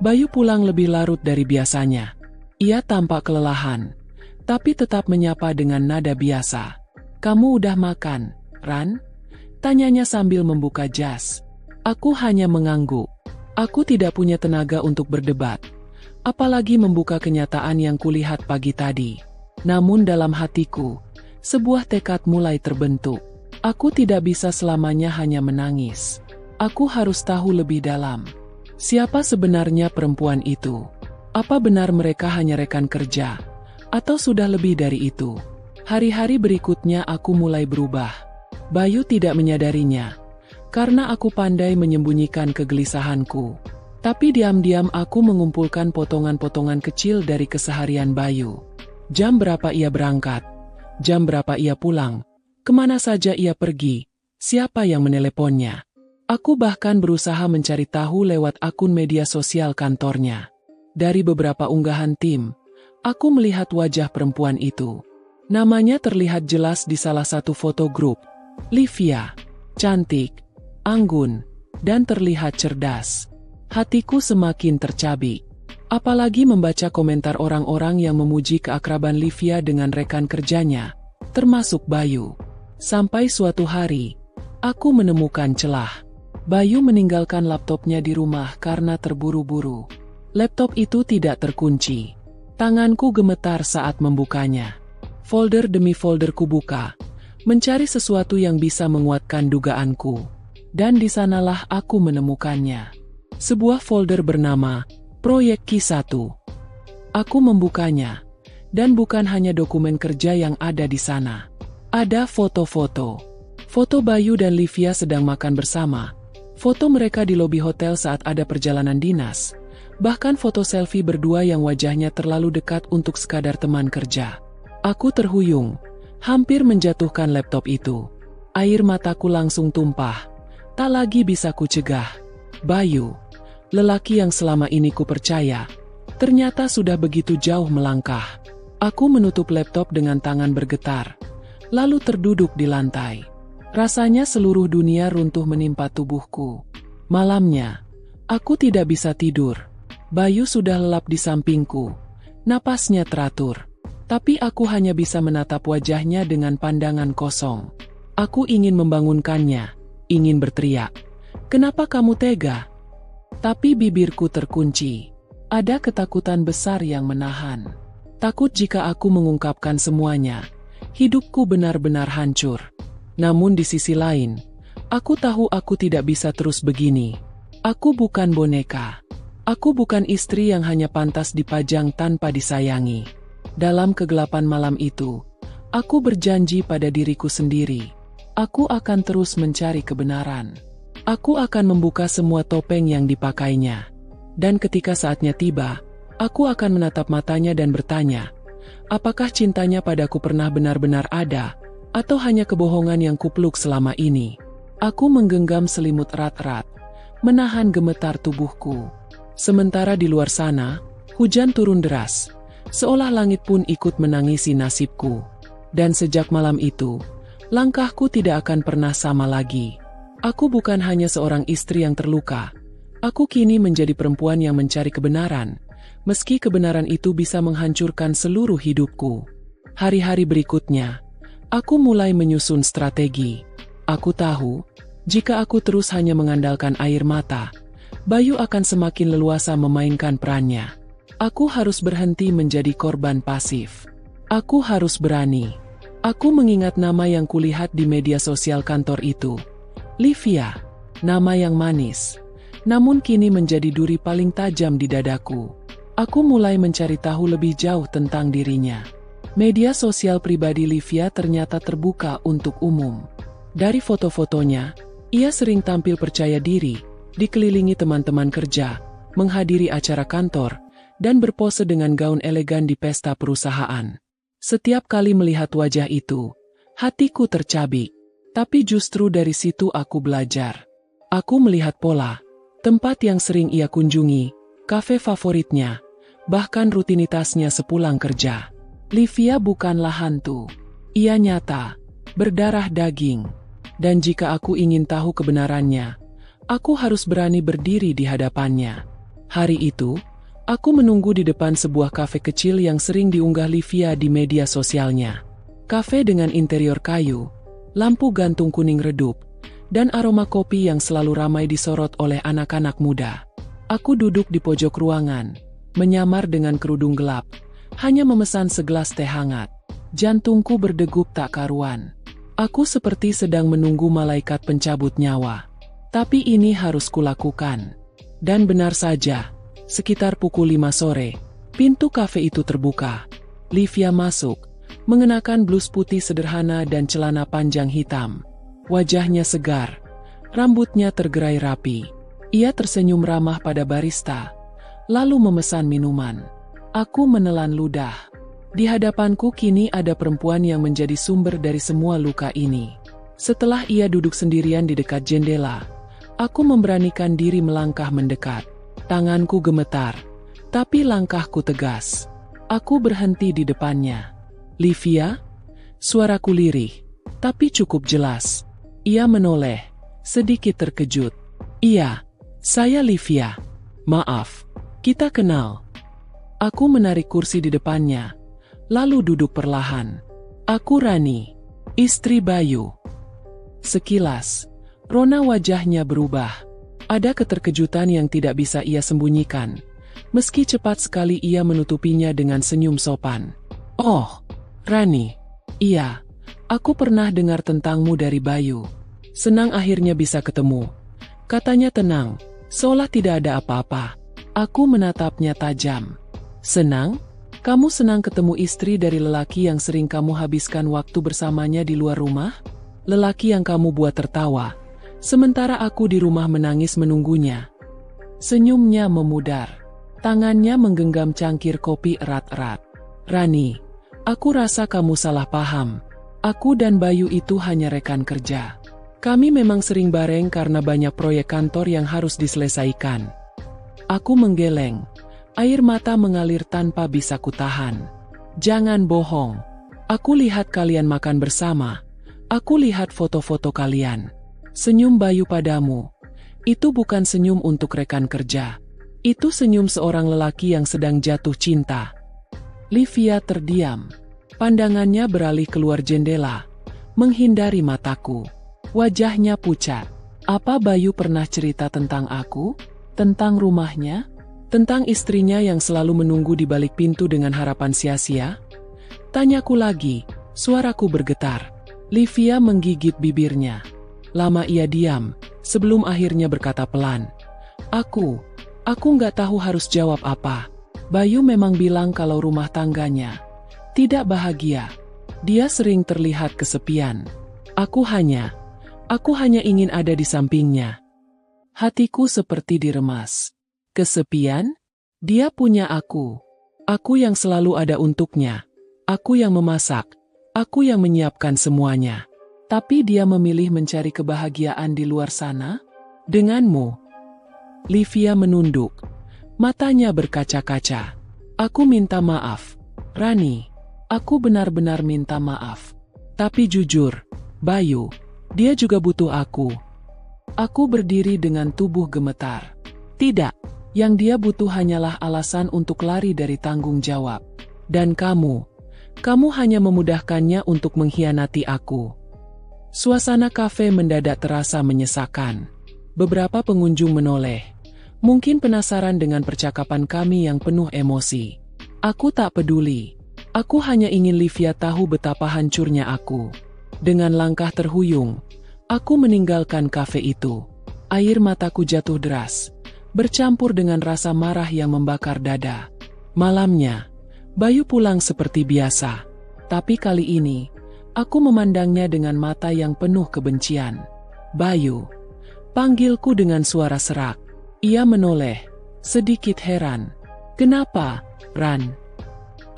Bayu pulang lebih larut dari biasanya. Ia tampak kelelahan, tapi tetap menyapa dengan nada biasa. "Kamu udah makan, Ran?" Tanyanya sambil membuka jas. Aku hanya mengangguk. Aku tidak punya tenaga untuk berdebat, apalagi membuka kenyataan yang kulihat pagi tadi. Namun dalam hatiku, sebuah tekad mulai terbentuk. Aku tidak bisa selamanya hanya menangis. Aku harus tahu lebih dalam. Siapa sebenarnya perempuan itu? Apa benar mereka hanya rekan kerja? Atau sudah lebih dari itu? Hari-hari berikutnya aku mulai berubah. Bayu tidak menyadarinya, karena aku pandai menyembunyikan kegelisahanku. Tapi diam-diam aku mengumpulkan potongan-potongan kecil dari keseharian Bayu. Jam berapa ia berangkat? Jam berapa ia pulang? Kemana saja ia pergi? Siapa yang meneleponnya? Aku bahkan berusaha mencari tahu lewat akun media sosial kantornya. Dari beberapa unggahan tim, aku melihat wajah perempuan itu. Namanya terlihat jelas di salah satu foto grup. Livia, cantik, anggun, dan terlihat cerdas. Hatiku semakin tercabik. Apalagi membaca komentar orang-orang yang memuji keakraban Livia dengan rekan kerjanya, termasuk Bayu. Sampai suatu hari, aku menemukan celah. Bayu meninggalkan laptopnya di rumah karena terburu-buru. Laptop itu tidak terkunci. Tanganku gemetar saat membukanya. Folder demi folder kubuka, mencari sesuatu yang bisa menguatkan dugaanku. Dan di sanalah aku menemukannya. Sebuah folder bernama Proyek Q1. Aku membukanya, dan bukan hanya dokumen kerja yang ada di sana. Ada foto-foto. Foto Bayu dan Livia sedang makan bersama. Foto mereka di lobi hotel saat ada perjalanan dinas. Bahkan foto selfie berdua yang wajahnya terlalu dekat untuk sekadar teman kerja. Aku terhuyung, hampir menjatuhkan laptop itu. Air mataku langsung tumpah. Tak lagi bisa kucegah. Bayu, lelaki yang selama ini kupercaya, ternyata sudah begitu jauh melangkah. Aku menutup laptop dengan tangan bergetar, lalu terduduk di lantai. Rasanya seluruh dunia runtuh menimpa tubuhku. Malamnya, aku tidak bisa tidur. Bayu sudah lelap di sampingku. Napasnya teratur. Tapi aku hanya bisa menatap wajahnya dengan pandangan kosong. Aku ingin membangunkannya, ingin berteriak, "Kenapa kamu tega?" Tapi bibirku terkunci. Ada ketakutan besar yang menahan. Takut jika aku mengungkapkan semuanya, hidupku benar-benar hancur. Namun di sisi lain, aku tahu aku tidak bisa terus begini. Aku bukan boneka. Aku bukan istri yang hanya pantas dipajang tanpa disayangi. Dalam kegelapan malam itu, aku berjanji pada diriku sendiri. Aku akan terus mencari kebenaran. Aku akan membuka semua topeng yang dipakainya. Dan ketika saatnya tiba, aku akan menatap matanya dan bertanya, apakah cintanya padaku pernah benar-benar ada, atau hanya kebohongan yang kupeluk selama ini? Aku menggenggam selimut erat-erat, menahan gemetar tubuhku. Sementara di luar sana, hujan turun deras, seolah langit pun ikut menangisi nasibku. Dan sejak malam itu, langkahku tidak akan pernah sama lagi. Aku bukan hanya seorang istri yang terluka. Aku kini menjadi perempuan yang mencari kebenaran, meski kebenaran itu bisa menghancurkan seluruh hidupku. Hari-hari berikutnya, aku mulai menyusun strategi. Aku tahu, jika aku terus hanya mengandalkan air mata, Bayu akan semakin leluasa memainkan perannya. Aku harus berhenti menjadi korban pasif. Aku harus berani. Aku mengingat nama yang kulihat di media sosial kantor itu. Livia. Nama yang manis, namun kini menjadi duri paling tajam di dadaku. Aku mulai mencari tahu lebih jauh tentang dirinya. Media sosial pribadi Livia ternyata terbuka untuk umum. Dari foto-fotonya, ia sering tampil percaya diri, dikelilingi teman-teman kerja, menghadiri acara kantor, dan berpose dengan gaun elegan di pesta perusahaan. Setiap kali melihat wajah itu, hatiku tercabik. Tapi justru dari situ aku belajar. Aku melihat pola, tempat yang sering ia kunjungi, kafe favoritnya, bahkan rutinitasnya sepulang kerja. Livia bukanlah hantu. Ia nyata, berdarah daging. Dan jika aku ingin tahu kebenarannya, aku harus berani berdiri di hadapannya. Hari itu, aku menunggu di depan sebuah kafe kecil yang sering diunggah Livia di media sosialnya. Kafe dengan interior kayu, lampu gantung kuning redup, dan aroma kopi yang selalu ramai disorot oleh anak-anak muda. Aku duduk di pojok ruangan, menyamar dengan kerudung gelap, hanya memesan segelas teh hangat. Jantungku berdegup tak karuan. Aku seperti sedang menunggu malaikat pencabut nyawa. Tapi ini harus kulakukan. Dan benar saja, sekitar pukul 5 sore, pintu kafe itu terbuka. Livia masuk, mengenakan blus putih sederhana dan celana panjang hitam. Wajahnya segar, rambutnya tergerai rapi. Ia tersenyum ramah pada barista, lalu memesan minuman. Aku menelan ludah. Di hadapanku kini ada perempuan yang menjadi sumber dari semua luka ini. Setelah ia duduk sendirian di dekat jendela, aku memberanikan diri melangkah mendekat. Tanganku gemetar, tapi langkahku tegas. Aku berhenti di depannya. "Livia?" Suaraku lirih, tapi cukup jelas. Ia menoleh, sedikit terkejut. "Iya, saya Livia. Maaf, kita kenal." Aku menarik kursi di depannya, lalu duduk perlahan. "Aku Rani, istri Bayu." Sekilas, rona wajahnya berubah. Ada keterkejutan yang tidak bisa ia sembunyikan. Meski cepat sekali ia menutupinya dengan senyum sopan. "Oh, Rani. Iya, aku pernah dengar tentangmu dari Bayu. Senang akhirnya bisa ketemu," katanya tenang, seolah tidak ada apa-apa. Aku menatapnya tajam. "Senang? Kamu senang ketemu istri dari lelaki yang sering kamu habiskan waktu bersamanya di luar rumah? Lelaki yang kamu buat tertawa, sementara aku di rumah menangis menunggunya." Senyumnya memudar. Tangannya menggenggam cangkir kopi erat-erat. "Rani, aku rasa kamu salah paham. Aku dan Bayu itu hanya rekan kerja. Kami memang sering bareng karena banyak proyek kantor yang harus diselesaikan." Aku menggeleng. Air mata mengalir tanpa bisa kutahan. "Jangan bohong. Aku lihat kalian makan bersama. Aku lihat foto-foto kalian. Senyum Bayu padamu. Itu bukan senyum untuk rekan kerja. Itu senyum seorang lelaki yang sedang jatuh cinta." Livia terdiam. Pandangannya beralih keluar jendela, menghindari mataku. Wajahnya pucat. Apa Bayu pernah cerita tentang aku? Tentang rumahnya? Tentang istrinya yang selalu menunggu di balik pintu dengan harapan sia-sia? Tanyaku lagi, suaraku bergetar. Livia menggigit bibirnya. Lama ia diam, sebelum akhirnya berkata pelan. Aku nggak tahu harus jawab apa. Bayu memang bilang kalau rumah tangganya tidak bahagia. Dia sering terlihat kesepian. Aku hanya ingin ada di sampingnya." Hatiku seperti diremas. Kesepian? Dia punya aku. Aku yang selalu ada untuknya. Aku yang memasak. Aku yang menyiapkan semuanya. Tapi dia memilih mencari kebahagiaan di luar sana? Denganmu? Livia menunduk. Matanya berkaca-kaca. "Aku minta maaf, Rani. Aku benar-benar minta maaf. Tapi jujur, Bayu, dia juga butuh aku." Aku berdiri dengan tubuh gemetar. Tidak. Yang dia butuh hanyalah alasan untuk lari dari tanggung jawab. Dan kamu hanya memudahkannya untuk mengkhianati aku. Suasana kafe mendadak terasa menyesakan. Beberapa pengunjung menoleh. Mungkin penasaran dengan percakapan kami yang penuh emosi. Aku tak peduli. Aku hanya ingin Livia tahu betapa hancurnya aku. Dengan langkah terhuyung, aku meninggalkan kafe itu. Air mataku jatuh deras, bercampur dengan rasa marah yang membakar dada. Malamnya, Bayu pulang seperti biasa. Tapi kali ini, aku memandangnya dengan mata yang penuh kebencian. "Bayu," panggilku dengan suara serak. Ia menoleh, sedikit heran. "Kenapa, Ran?"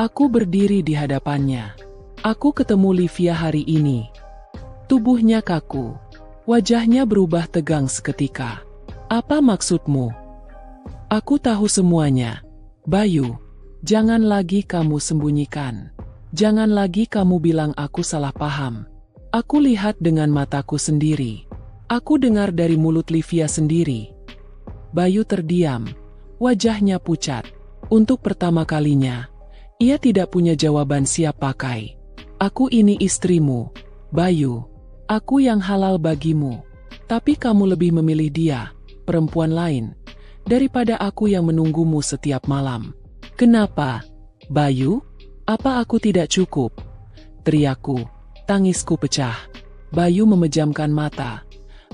Aku berdiri di hadapannya. Aku ketemu Livia hari ini. Tubuhnya kaku. Wajahnya berubah tegang seketika. "Apa maksudmu?" "Aku tahu semuanya. Bayu, jangan lagi kamu sembunyikan. Jangan lagi kamu bilang aku salah paham. Aku lihat dengan mataku sendiri. Aku dengar dari mulut Livia sendiri." Bayu terdiam. Wajahnya pucat. Untuk pertama kalinya, ia tidak punya jawaban siap pakai. "Aku ini istrimu, Bayu. Aku yang halal bagimu. Tapi kamu lebih memilih dia, perempuan lain, daripada aku yang menunggumu setiap malam. Kenapa, Bayu? Apa aku tidak cukup?" Teriakku, tangisku pecah. Bayu memejamkan mata,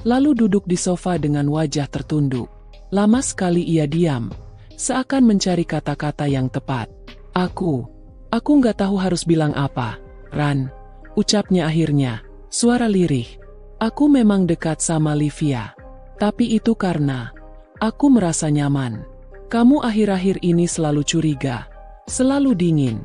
lalu duduk di sofa dengan wajah tertunduk. Lama sekali ia diam, seakan mencari kata-kata yang tepat. Aku nggak tahu harus bilang apa, Ran," ucapnya akhirnya, suara lirih. "Aku memang dekat sama Livia. Tapi itu karena aku merasa nyaman. Kamu akhir-akhir ini selalu curiga, selalu dingin."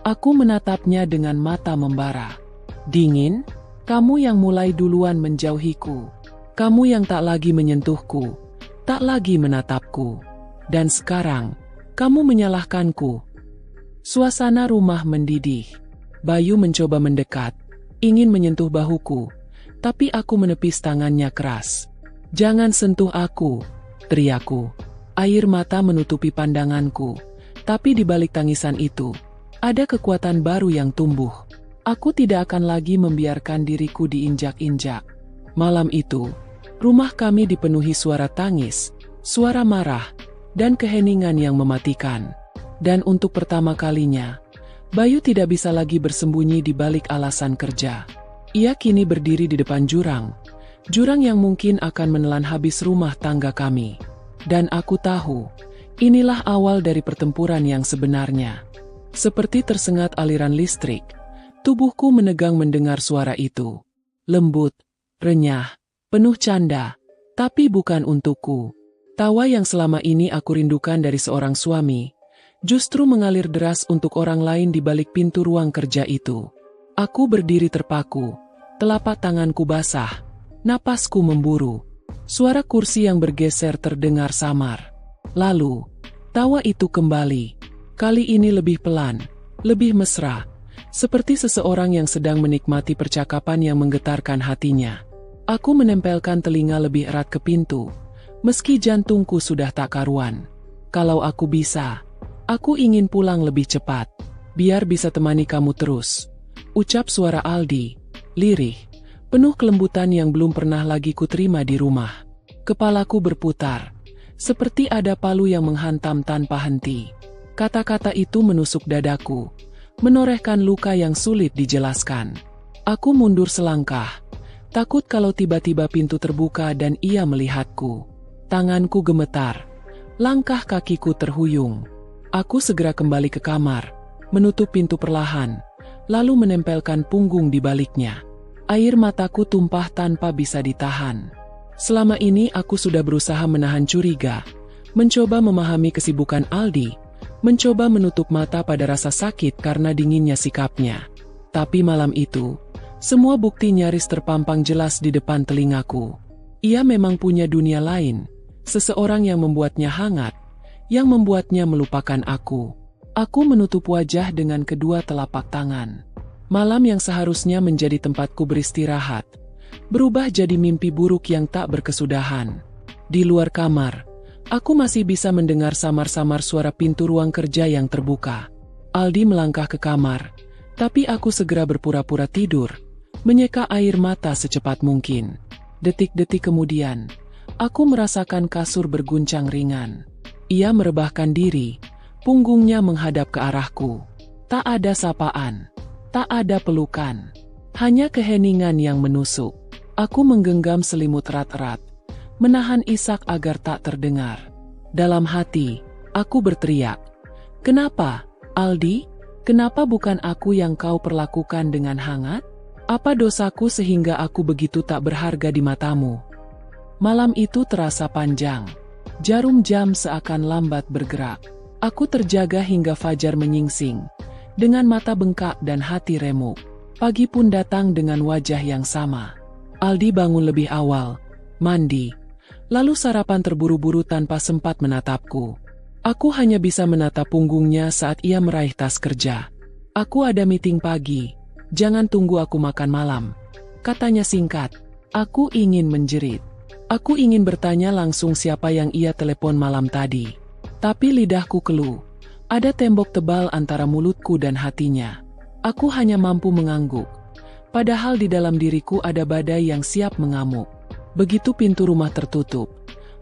Aku menatapnya dengan mata membara. "Dingin? Kamu yang mulai duluan menjauhiku. Kamu yang tak lagi menyentuhku, tak lagi menatapku. Dan sekarang, kamu menyalahkanku." Suasana rumah mendidih. Bayu mencoba mendekat, ingin menyentuh bahuku, tapi aku menepis tangannya keras. "Jangan sentuh aku," teriakku. Air mata menutupi pandanganku, tapi di balik tangisan itu, ada kekuatan baru yang tumbuh. Aku tidak akan lagi membiarkan diriku diinjak-injak. Malam itu, rumah kami dipenuhi suara tangis, suara marah, dan keheningan yang mematikan. Dan untuk pertama kalinya, Bayu tidak bisa lagi bersembunyi di balik alasan kerja. Ia kini berdiri di depan jurang yang mungkin akan menelan habis rumah tangga kami. Dan aku tahu, inilah awal dari pertempuran yang sebenarnya. Seperti tersengat aliran listrik, tubuhku menegang mendengar suara itu. Lembut, renyah, penuh canda, tapi bukan untukku. Tawa yang selama ini aku rindukan dari seorang suami, justru mengalir deras untuk orang lain di balik pintu ruang kerja itu. Aku berdiri terpaku, telapak tanganku basah, napasku memburu. Suara kursi yang bergeser terdengar samar. Lalu, tawa itu kembali. Kali ini lebih pelan, lebih mesra, seperti seseorang yang sedang menikmati percakapan yang menggetarkan hatinya. Aku menempelkan telinga lebih erat ke pintu, meski jantungku sudah tak karuan. "Kalau aku bisa, aku ingin pulang lebih cepat, biar bisa temani kamu terus," ucap suara Aldi, lirih, penuh kelembutan yang belum pernah lagi kuterima di rumah. Kepalaku berputar, seperti ada palu yang menghantam tanpa henti. Kata-kata itu menusuk dadaku, menorehkan luka yang sulit dijelaskan. Aku mundur selangkah, takut kalau tiba-tiba pintu terbuka dan ia melihatku. Tanganku gemetar, langkah kakiku terhuyung. Aku segera kembali ke kamar, menutup pintu perlahan, lalu menempelkan punggung di baliknya. Air mataku tumpah tanpa bisa ditahan. Selama ini aku sudah berusaha menahan curiga, mencoba memahami kesibukan Aldi, mencoba menutup mata pada rasa sakit karena dinginnya sikapnya. Tapi malam itu, semua bukti nyaris terpampang jelas di depan telingaku. Ia memang punya dunia lain, seseorang yang membuatnya hangat, yang membuatnya melupakan aku. Aku menutup wajah dengan kedua telapak tangan. Malam yang seharusnya menjadi tempatku beristirahat, berubah jadi mimpi buruk yang tak berkesudahan. Di luar kamar, aku masih bisa mendengar samar-samar suara pintu ruang kerja yang terbuka. Aldi melangkah ke kamar, tapi aku segera berpura-pura tidur, menyeka air mata secepat mungkin. Detik-detik kemudian, aku merasakan kasur berguncang ringan. Ia merebahkan diri, punggungnya menghadap ke arahku. Tak ada sapaan, tak ada pelukan, hanya keheningan yang menusuk. Aku menggenggam selimut erat-erat, menahan isak agar tak terdengar. Dalam hati, aku berteriak, "Kenapa, Aldi? Kenapa bukan aku yang kau perlakukan dengan hangat? Apa dosaku sehingga aku begitu tak berharga di matamu?" Malam itu terasa panjang. Jarum jam seakan lambat bergerak. Aku terjaga hingga fajar menyingsing, dengan mata bengkak dan hati remuk. Pagi pun datang dengan wajah yang sama. Aldi bangun lebih awal, mandi, lalu sarapan terburu-buru tanpa sempat menatapku. Aku hanya bisa menatap punggungnya saat ia meraih tas kerja. "Aku ada meeting pagi, jangan tunggu aku makan malam," katanya singkat. Aku ingin menjerit. Aku ingin bertanya langsung siapa yang ia telepon malam tadi. Tapi lidahku keluh. Ada tembok tebal antara mulutku dan hatinya. Aku hanya mampu mengangguk. Padahal di dalam diriku ada badai yang siap mengamuk. Begitu pintu rumah tertutup,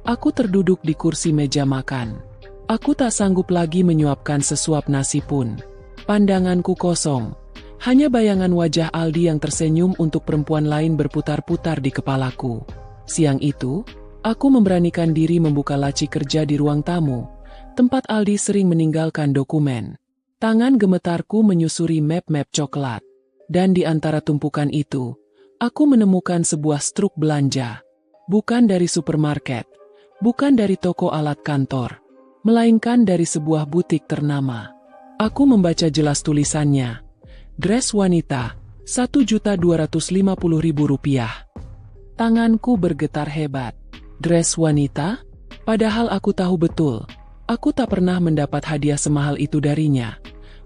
aku terduduk di kursi meja makan. Aku tak sanggup lagi menyuapkan sesuap nasi pun. Pandanganku kosong. Hanya bayangan wajah Aldi yang tersenyum untuk perempuan lain berputar-putar di kepalaku. Siang itu, aku memberanikan diri membuka laci kerja di ruang tamu, tempat Aldi sering meninggalkan dokumen. Tangan gemetarku menyusuri map-map coklat. Dan di antara tumpukan itu, aku menemukan sebuah struk belanja. Bukan dari supermarket, bukan dari toko alat kantor, melainkan dari sebuah butik ternama. Aku membaca jelas tulisannya. Dress wanita, Rp1.250.000. Tanganku bergetar hebat. Dress wanita? Padahal aku tahu betul, aku tak pernah mendapat hadiah semahal itu darinya.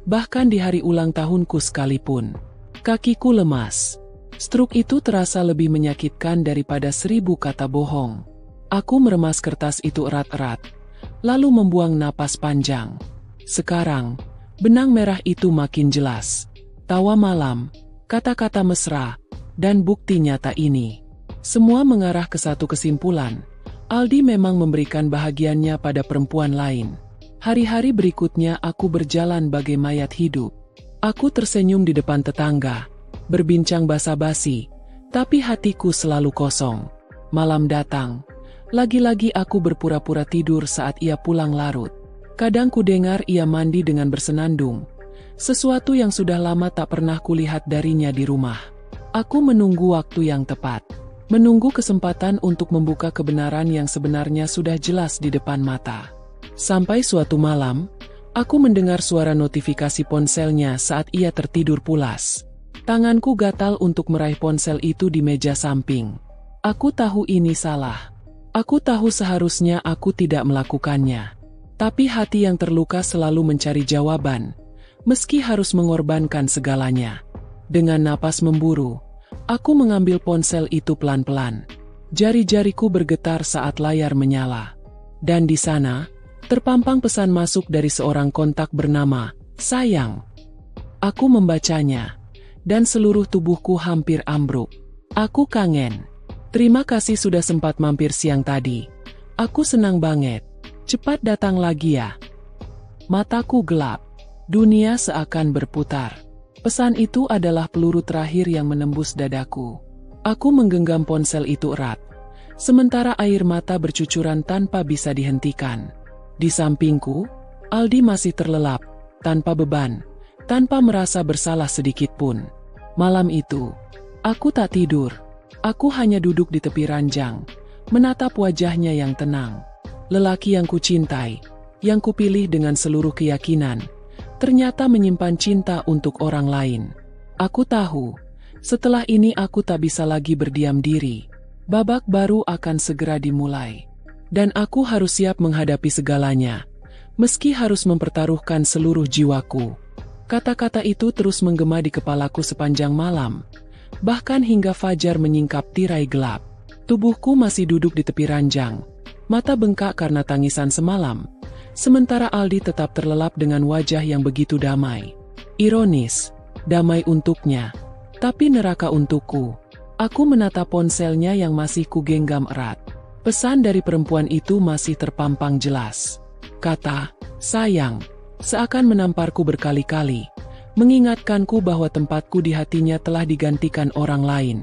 Bahkan di hari ulang tahunku sekalipun. Kakiku lemas. Struk itu terasa lebih menyakitkan daripada 1000 kata bohong. Aku meremas kertas itu erat-erat, lalu membuang napas panjang. Sekarang, benang merah itu makin jelas. Tawa malam, kata-kata mesra, dan bukti nyata ini. Semua mengarah ke satu kesimpulan. Aldi memang memberikan bahagiannya pada perempuan lain. Hari-hari berikutnya aku berjalan bagai mayat hidup. Aku tersenyum di depan tetangga, berbincang basa-basi, tapi hatiku selalu kosong. Malam datang. Lagi-lagi aku berpura-pura tidur saat ia pulang larut. Kadang ku dengar ia mandi dengan bersenandung. Sesuatu yang sudah lama tak pernah kulihat darinya di rumah. Aku menunggu waktu yang tepat. Menunggu kesempatan untuk membuka kebenaran yang sebenarnya sudah jelas di depan mata. Sampai suatu malam, aku mendengar suara notifikasi ponselnya saat ia tertidur pulas. Tanganku gatal untuk meraih ponsel itu di meja samping. Aku tahu ini salah. Aku tahu seharusnya aku tidak melakukannya. Tapi hati yang terluka selalu mencari jawaban, meski harus mengorbankan segalanya. Dengan napas memburu, aku mengambil ponsel itu pelan-pelan. Jari-jariku bergetar saat layar menyala. Dan di sana, terpampang pesan masuk dari seorang kontak bernama Sayang. Aku membacanya, dan seluruh tubuhku hampir ambruk. Aku kangen. Terima kasih sudah sempat mampir siang tadi. Aku senang banget. Cepat datang lagi ya. Mataku gelap. Dunia seakan berputar. Pesan itu adalah peluru terakhir yang menembus dadaku. Aku menggenggam ponsel itu erat, sementara air mata bercucuran tanpa bisa dihentikan. Di sampingku, Aldi masih terlelap, tanpa beban, tanpa merasa bersalah sedikit pun. Malam itu, aku tak tidur. Aku hanya duduk di tepi ranjang, menatap wajahnya yang tenang. Lelaki yang kucintai, yang kupilih dengan seluruh keyakinan, ternyata menyimpan cinta untuk orang lain. Aku tahu, setelah ini aku tak bisa lagi berdiam diri. Babak baru akan segera dimulai. Dan aku harus siap menghadapi segalanya, meski harus mempertaruhkan seluruh jiwaku. Kata-kata itu terus menggema di kepalaku sepanjang malam, bahkan hingga fajar menyingkap tirai gelap. Tubuhku masih duduk di tepi ranjang, mata bengkak karena tangisan semalam. Sementara Aldi tetap terlelap dengan wajah yang begitu damai. Ironis, damai untuknya, tapi neraka untukku. Aku menatap ponselnya yang masih kugenggam erat. Pesan dari perempuan itu masih terpampang jelas. Kata, sayang, seakan menamparku berkali-kali, mengingatkanku bahwa tempatku di hatinya telah digantikan orang lain.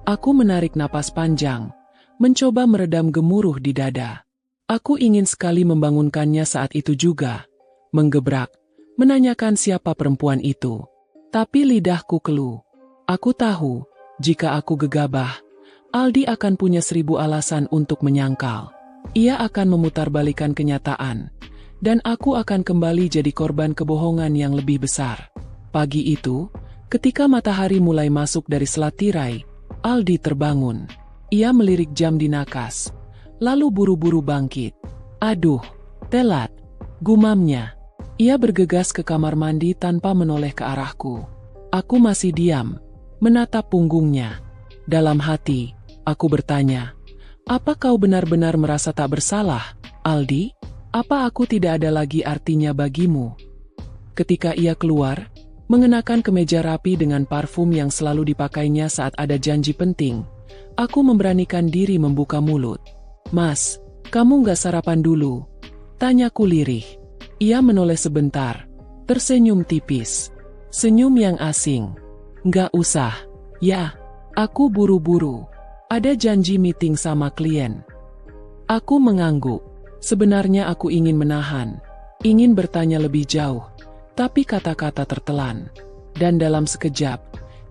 Aku menarik napas panjang, mencoba meredam gemuruh di dada. Aku ingin sekali membangunkannya saat itu juga, menggebrak, menanyakan siapa perempuan itu. Tapi lidahku keluh. Aku tahu, jika aku gegabah, Aldi akan punya 1000 alasan untuk menyangkal. Ia akan memutarbalikan kenyataan, dan aku akan kembali jadi korban kebohongan yang lebih besar. Pagi itu, ketika matahari mulai masuk dari selat tirai, Aldi terbangun. Ia melirik jam di nakas, lalu buru-buru bangkit. Aduh, telat, gumamnya. Ia bergegas ke kamar mandi tanpa menoleh ke arahku. Aku masih diam, menatap punggungnya. Dalam hati, aku bertanya, apa kau benar-benar merasa tak bersalah, Aldi? Apa aku tidak ada lagi artinya bagimu? Ketika ia keluar, mengenakan kemeja rapi dengan parfum yang selalu dipakainya saat ada janji penting, aku memberanikan diri membuka mulut. Mas, kamu nggak sarapan dulu? Tanyaku lirih. Ia menoleh sebentar, tersenyum tipis. Senyum yang asing. Nggak usah. Ya, aku buru-buru. Ada janji meeting sama klien. Aku mengangguk. Sebenarnya aku ingin menahan. Ingin bertanya lebih jauh. Tapi kata-kata tertelan. Dan dalam sekejap,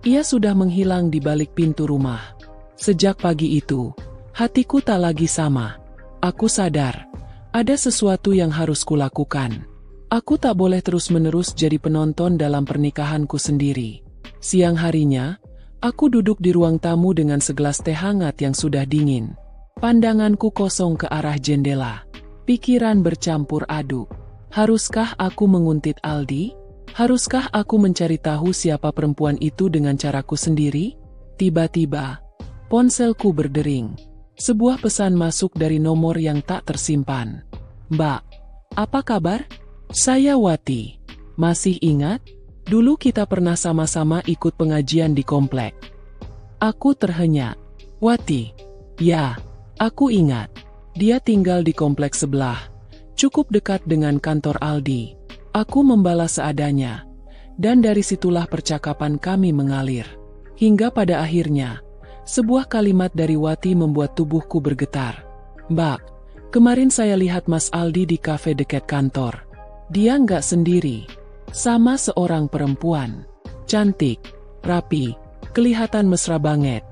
ia sudah menghilang di balik pintu rumah. Sejak pagi itu, hatiku tak lagi sama. Aku sadar, ada sesuatu yang harus kulakukan. Aku tak boleh terus-menerus jadi penonton dalam pernikahanku sendiri. Siang harinya, aku duduk di ruang tamu dengan segelas teh hangat yang sudah dingin. Pandanganku kosong ke arah jendela. Pikiran bercampur aduk. Haruskah aku menguntit Aldi? Haruskah aku mencari tahu siapa perempuan itu dengan caraku sendiri? Tiba-tiba, ponselku berdering. Sebuah pesan masuk dari nomor yang tak tersimpan. Mbak, apa kabar? Saya Wati. Masih ingat? Dulu kita pernah sama-sama ikut pengajian di komplek. Aku terhenyak. Wati. Ya, aku ingat. Dia tinggal di komplek sebelah. Cukup dekat dengan kantor Aldi. Aku membalas seadanya. Dan dari situlah percakapan kami mengalir. Hingga pada akhirnya, sebuah kalimat dari Wati membuat tubuhku bergetar. Mbak, kemarin saya lihat Mas Aldi di kafe dekat kantor. Dia nggak sendiri. Sama seorang perempuan. Cantik, rapi, kelihatan mesra banget.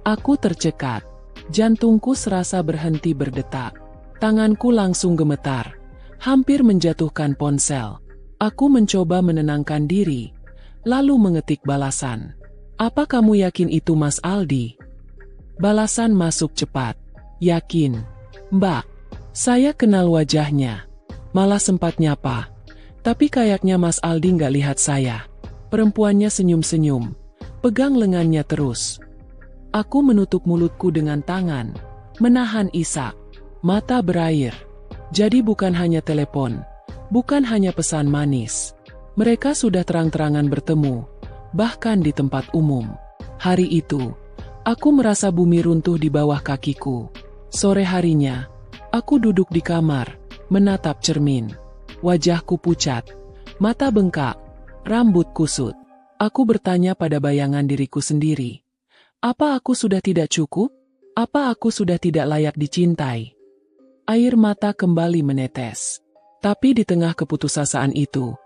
Aku tercekat. Jantungku serasa berhenti berdetak. Tanganku langsung gemetar. Hampir menjatuhkan ponsel. Aku mencoba menenangkan diri. Lalu mengetik balasan. Apa kamu yakin itu Mas Aldi? Balasan masuk cepat. Yakin. Mbak, saya kenal wajahnya. Malah sempat nyapa. Tapi kayaknya Mas Aldi nggak lihat saya. Perempuannya senyum-senyum. Pegang lengannya terus. Aku menutup mulutku dengan tangan. Menahan isak. Mata berair. Jadi bukan hanya telepon. Bukan hanya pesan manis. Mereka sudah terang-terangan bertemu. Bahkan di tempat umum. Hari itu, aku merasa bumi runtuh di bawah kakiku. Sore harinya, aku duduk di kamar, menatap cermin. Wajahku pucat, mata bengkak, rambut kusut. Aku bertanya pada bayangan diriku sendiri. Apa aku sudah tidak cukup? Apa aku sudah tidak layak dicintai? Air mata kembali menetes. Tapi di tengah keputusasaan itu,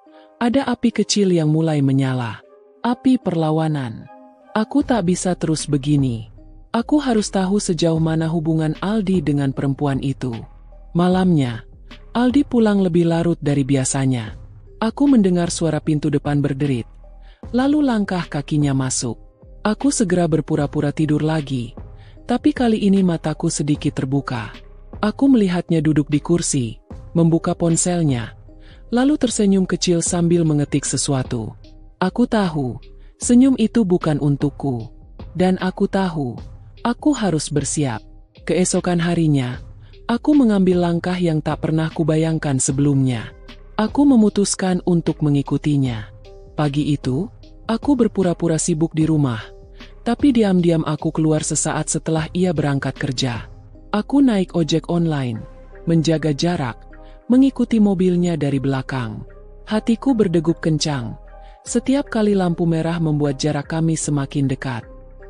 ada api kecil yang mulai menyala. Api perlawanan. Aku tak bisa terus begini. Aku harus tahu sejauh mana hubungan Aldi dengan perempuan itu. Malamnya, Aldi pulang lebih larut dari biasanya. Aku mendengar suara pintu depan berderit. Lalu langkah kakinya masuk. Aku segera berpura-pura tidur lagi. Tapi kali ini mataku sedikit terbuka. Aku melihatnya duduk di kursi, membuka ponselnya, lalu tersenyum kecil sambil mengetik sesuatu. Aku tahu, senyum itu bukan untukku. Dan aku tahu, aku harus bersiap. Keesokan harinya, aku mengambil langkah yang tak pernah kubayangkan sebelumnya. Aku memutuskan untuk mengikutinya. Pagi itu, aku berpura-pura sibuk di rumah. Tapi diam-diam aku keluar sesaat setelah ia berangkat kerja. Aku naik ojek online, menjaga jarak, mengikuti mobilnya dari belakang. Hatiku berdegup kencang. Setiap kali lampu merah membuat jarak kami semakin dekat.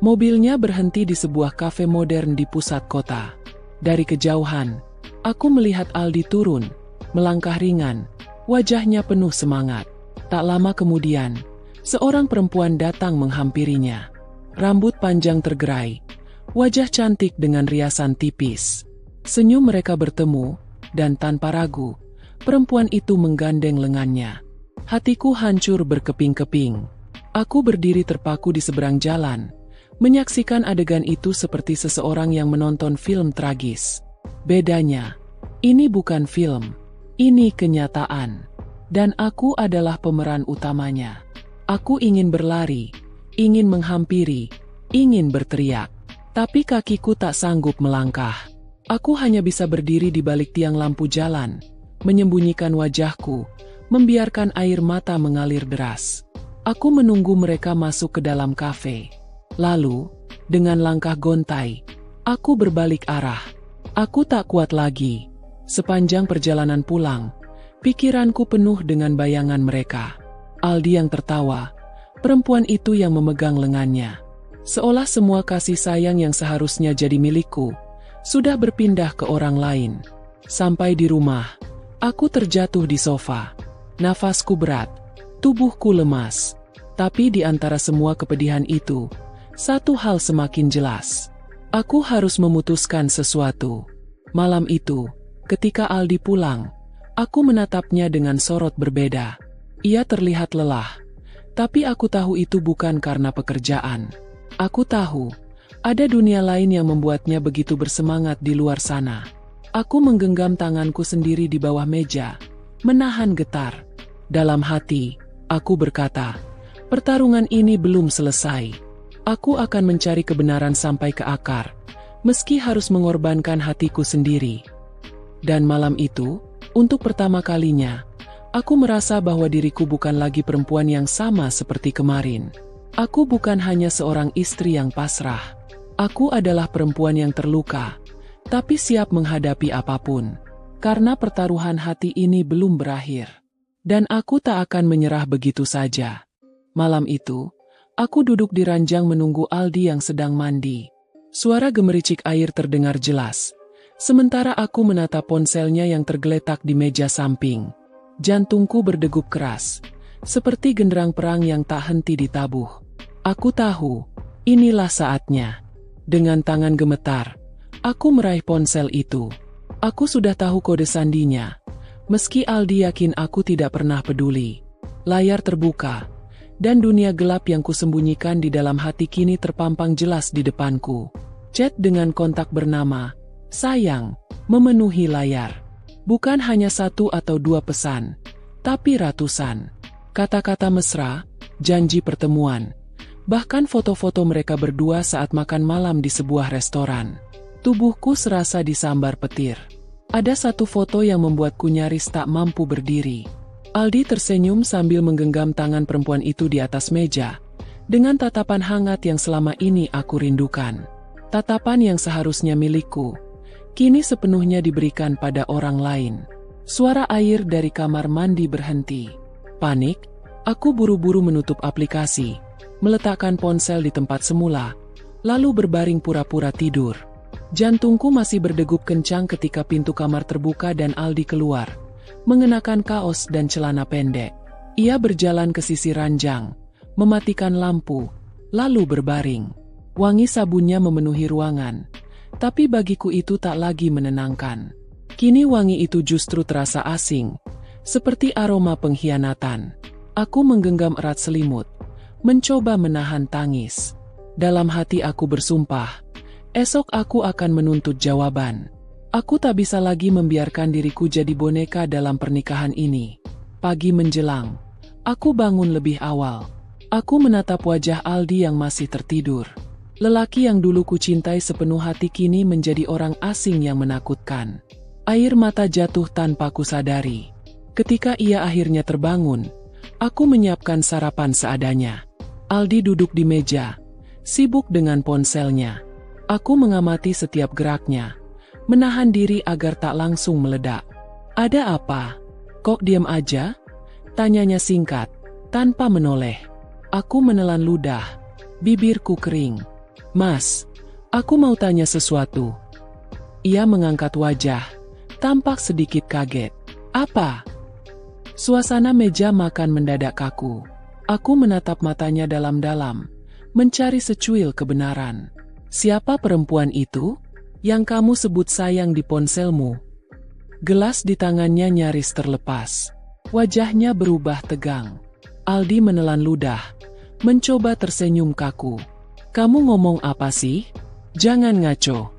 Mobilnya berhenti di sebuah kafe modern di pusat kota. Dari kejauhan, aku melihat Aldi turun, melangkah ringan, wajahnya penuh semangat. Tak lama kemudian, seorang perempuan datang menghampirinya. Rambut panjang tergerai, wajah cantik dengan riasan tipis. Senyum mereka bertemu, dan tanpa ragu, perempuan itu menggandeng lengannya. Hatiku hancur berkeping-keping. Aku berdiri terpaku di seberang jalan, menyaksikan adegan itu seperti seseorang yang menonton film tragis. Bedanya, ini bukan film, ini kenyataan. Dan aku adalah pemeran utamanya. Aku ingin berlari, ingin menghampiri, ingin berteriak. Tapi kakiku tak sanggup melangkah. Aku hanya bisa berdiri di balik tiang lampu jalan, menyembunyikan wajahku, membiarkan air mata mengalir deras. Aku menunggu mereka masuk ke dalam kafe. Lalu, dengan langkah gontai, aku berbalik arah. Aku tak kuat lagi. Sepanjang perjalanan pulang, pikiranku penuh dengan bayangan mereka. Aldi yang tertawa, perempuan itu yang memegang lengannya. Seolah semua kasih sayang yang seharusnya jadi milikku, sudah berpindah ke orang lain. Sampai di rumah, aku terjatuh di sofa. Nafasku berat, tubuhku lemas. Tapi di antara semua kepedihan itu, satu hal semakin jelas. Aku harus memutuskan sesuatu. Malam itu, ketika Aldi pulang, aku menatapnya dengan sorot berbeda. Ia terlihat lelah, tapi aku tahu itu bukan karena pekerjaan. Aku tahu, ada dunia lain yang membuatnya begitu bersemangat di luar sana. Aku menggenggam tanganku sendiri di bawah meja, menahan getar. Dalam hati, aku berkata, pertarungan ini belum selesai. Aku akan mencari kebenaran sampai ke akar, meski harus mengorbankan hatiku sendiri. Dan malam itu, untuk pertama kalinya, aku merasa bahwa diriku bukan lagi perempuan yang sama seperti kemarin. Aku bukan hanya seorang istri yang pasrah. Aku adalah perempuan yang terluka, tapi siap menghadapi apapun. Karena pertaruhan hati ini belum berakhir. Dan aku tak akan menyerah begitu saja. Malam itu, aku duduk di ranjang menunggu Aldi yang sedang mandi. Suara gemericik air terdengar jelas. Sementara aku menatap ponselnya yang tergeletak di meja samping. Jantungku berdegup keras, seperti genderang perang yang tak henti ditabuh. Aku tahu, inilah saatnya. Dengan tangan gemetar, aku meraih ponsel itu. Aku sudah tahu kode sandinya. Meski Aldi yakin aku tidak pernah peduli. Layar terbuka, dan dunia gelap yang kusembunyikan di dalam hati kini terpampang jelas di depanku. Chat dengan kontak bernama sayang memenuhi layar. Bukan hanya satu atau dua pesan, tapi ratusan. Kata-kata mesra, janji pertemuan. Bahkan foto-foto mereka berdua saat makan malam di sebuah restoran. Tubuhku serasa disambar petir. Ada satu foto yang membuatku nyaris tak mampu berdiri. Aldi tersenyum sambil menggenggam tangan perempuan itu di atas meja, dengan tatapan hangat yang selama ini aku rindukan. Tatapan yang seharusnya milikku, kini sepenuhnya diberikan pada orang lain. Suara air dari kamar mandi berhenti. Panik, aku buru-buru menutup aplikasi, meletakkan ponsel di tempat semula, lalu berbaring pura-pura tidur. Jantungku masih berdegup kencang ketika pintu kamar terbuka dan Aldi keluar, mengenakan kaos dan celana pendek. Ia berjalan ke sisi ranjang, mematikan lampu, lalu berbaring. Wangi sabunnya memenuhi ruangan, tapi bagiku itu tak lagi menenangkan. Kini wangi itu justru terasa asing, seperti aroma pengkhianatan. Aku menggenggam erat selimut, mencoba menahan tangis. Dalam hati aku bersumpah, esok aku akan menuntut jawaban. Aku tak bisa lagi membiarkan diriku jadi boneka dalam pernikahan ini. Pagi menjelang, aku bangun lebih awal. Aku menatap wajah Aldi yang masih tertidur. Lelaki yang dulu kucintai sepenuh hati kini menjadi orang asing yang menakutkan. Air mata jatuh tanpa kusadari. Ketika ia akhirnya terbangun, aku menyiapkan sarapan seadanya. Aldi duduk di meja, sibuk dengan ponselnya. Aku mengamati setiap geraknya, menahan diri agar tak langsung meledak. "Ada apa? Kok diam aja?" tanyanya singkat, tanpa menoleh. Aku menelan ludah, bibirku kering. Mas, aku mau tanya sesuatu. Ia mengangkat wajah, tampak sedikit kaget. Apa? Suasana meja makan mendadak kaku. Aku menatap matanya dalam-dalam, mencari secuil kebenaran. Siapa perempuan itu? Yang kamu sebut sayang di ponselmu? Gelas di tangannya nyaris terlepas. Wajahnya berubah tegang. Aldi menelan ludah, mencoba tersenyum kaku. Kamu ngomong apa sih? Jangan ngaco.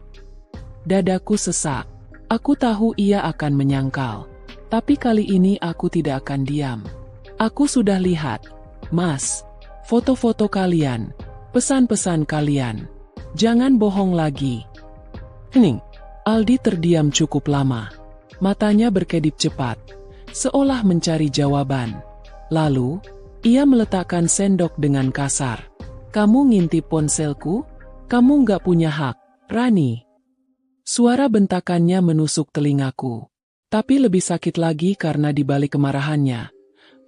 Dadaku sesak. Aku tahu ia akan menyangkal. Tapi kali ini aku tidak akan diam. Aku sudah lihat, Mas, foto-foto kalian, pesan-pesan kalian. Jangan bohong lagi. Hening. Aldi terdiam cukup lama. Matanya berkedip cepat, seolah mencari jawaban. Lalu, ia meletakkan sendok dengan kasar. Kamu ngintip ponselku? Kamu nggak punya hak, Rani. Suara bentakannya menusuk telingaku. Tapi lebih sakit lagi karena di balik kemarahannya,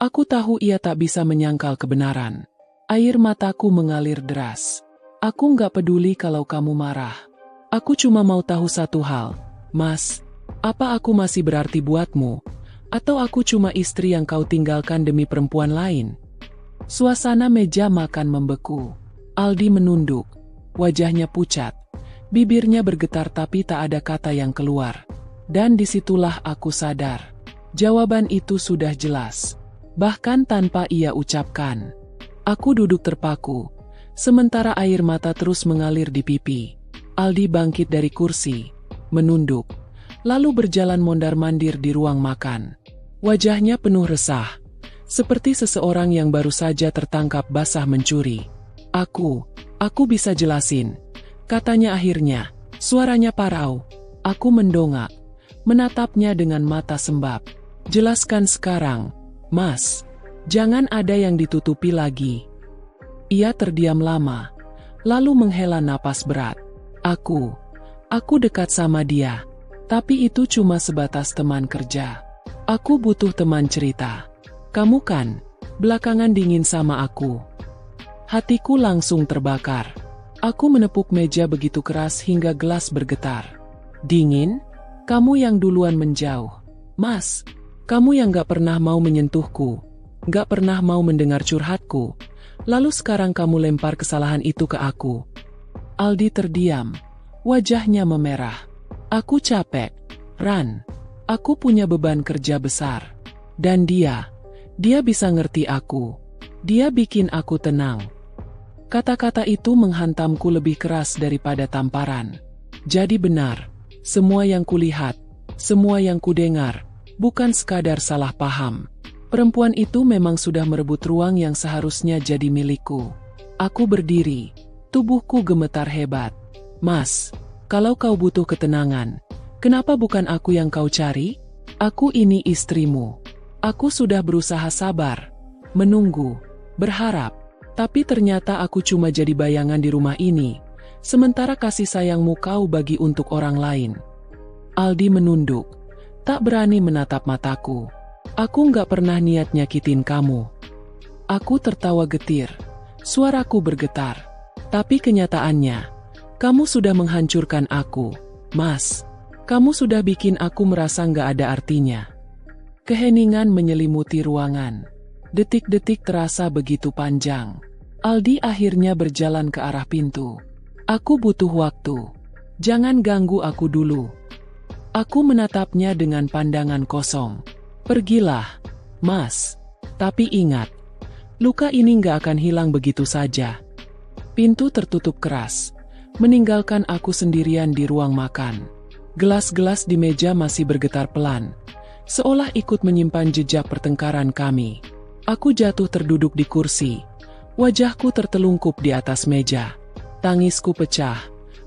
aku tahu ia tak bisa menyangkal kebenaran. Air mataku mengalir deras. Aku nggak peduli kalau kamu marah. Aku cuma mau tahu satu hal, Mas. Apa aku masih berarti buatmu? Atau aku cuma istri yang kau tinggalkan demi perempuan lain? Suasana meja makan membeku. Aldi menunduk. Wajahnya pucat. Bibirnya bergetar tapi tak ada kata yang keluar. Dan disitulah aku sadar. Jawaban itu sudah jelas. Bahkan tanpa ia ucapkan. Aku duduk terpaku. Sementara air mata terus mengalir di pipi. Aldi bangkit dari kursi. Menunduk. Lalu berjalan mondar-mandir di ruang makan. Wajahnya penuh resah. Seperti seseorang yang baru saja tertangkap basah mencuri. Aku bisa jelasin. Katanya akhirnya, suaranya parau. Aku mendongak, menatapnya dengan mata sembab. Jelaskan sekarang, Mas. Jangan ada yang ditutupi lagi. Ia terdiam lama, lalu menghela napas berat. Aku dekat sama dia. Tapi itu cuma sebatas teman kerja. Aku butuh teman cerita. Kamu kan, belakangan dingin sama aku. Hatiku langsung terbakar. Aku menepuk meja begitu keras hingga gelas bergetar. Dingin? Kamu yang duluan menjauh. Mas, kamu yang gak pernah mau menyentuhku. Gak pernah mau mendengar curhatku. Lalu sekarang kamu lempar kesalahan itu ke aku. Aldi terdiam. Wajahnya memerah. Aku capek, Ran. Aku punya beban kerja besar. Dan dia bisa ngerti aku. Dia bikin aku tenang. Kata-kata itu menghantamku lebih keras daripada tamparan. Jadi benar, semua yang kulihat, semua yang kudengar, bukan sekadar salah paham. Perempuan itu memang sudah merebut ruang yang seharusnya jadi milikku. Aku berdiri, tubuhku gemetar hebat. Mas, kalau kau butuh ketenangan, kenapa bukan aku yang kau cari? Aku ini istrimu. Aku sudah berusaha sabar, menunggu, berharap. Tapi ternyata aku cuma jadi bayangan di rumah ini, sementara kasih sayangmu kau bagi untuk orang lain. Aldi menunduk, tak berani menatap mataku. Aku nggak pernah niat nyakitin kamu. Aku tertawa getir, suaraku bergetar. Tapi kenyataannya, kamu sudah menghancurkan aku, Mas. Kamu sudah bikin aku merasa nggak ada artinya. Keheningan menyelimuti ruangan. Detik-detik terasa begitu panjang. Aldi akhirnya berjalan ke arah pintu. Aku butuh waktu. Jangan ganggu aku dulu. Aku menatapnya dengan pandangan kosong. Pergilah, Mas. Tapi ingat, luka ini nggak akan hilang begitu saja. Pintu tertutup keras, meninggalkan aku sendirian di ruang makan. Gelas-gelas di meja masih bergetar pelan, seolah ikut menyimpan jejak pertengkaran kami. Aku jatuh terduduk di kursi. Wajahku tertelungkup di atas meja. Tangisku pecah,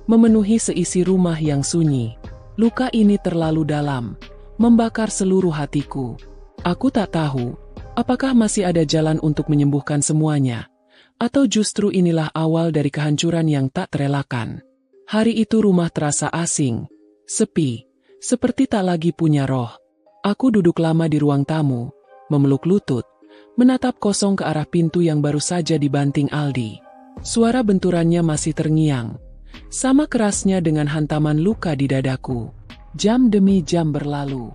memenuhi seisi rumah yang sunyi. Luka ini terlalu dalam, membakar seluruh hatiku. Aku tak tahu, apakah masih ada jalan untuk menyembuhkan semuanya, atau justru inilah awal dari kehancuran yang tak terelakkan. Hari itu rumah terasa asing, sepi, seperti tak lagi punya roh. Aku duduk lama di ruang tamu, memeluk lutut, menatap kosong ke arah pintu yang baru saja dibanting Aldi. Suara benturannya masih terngiang, sama kerasnya dengan hantaman luka di dadaku. Jam demi jam berlalu.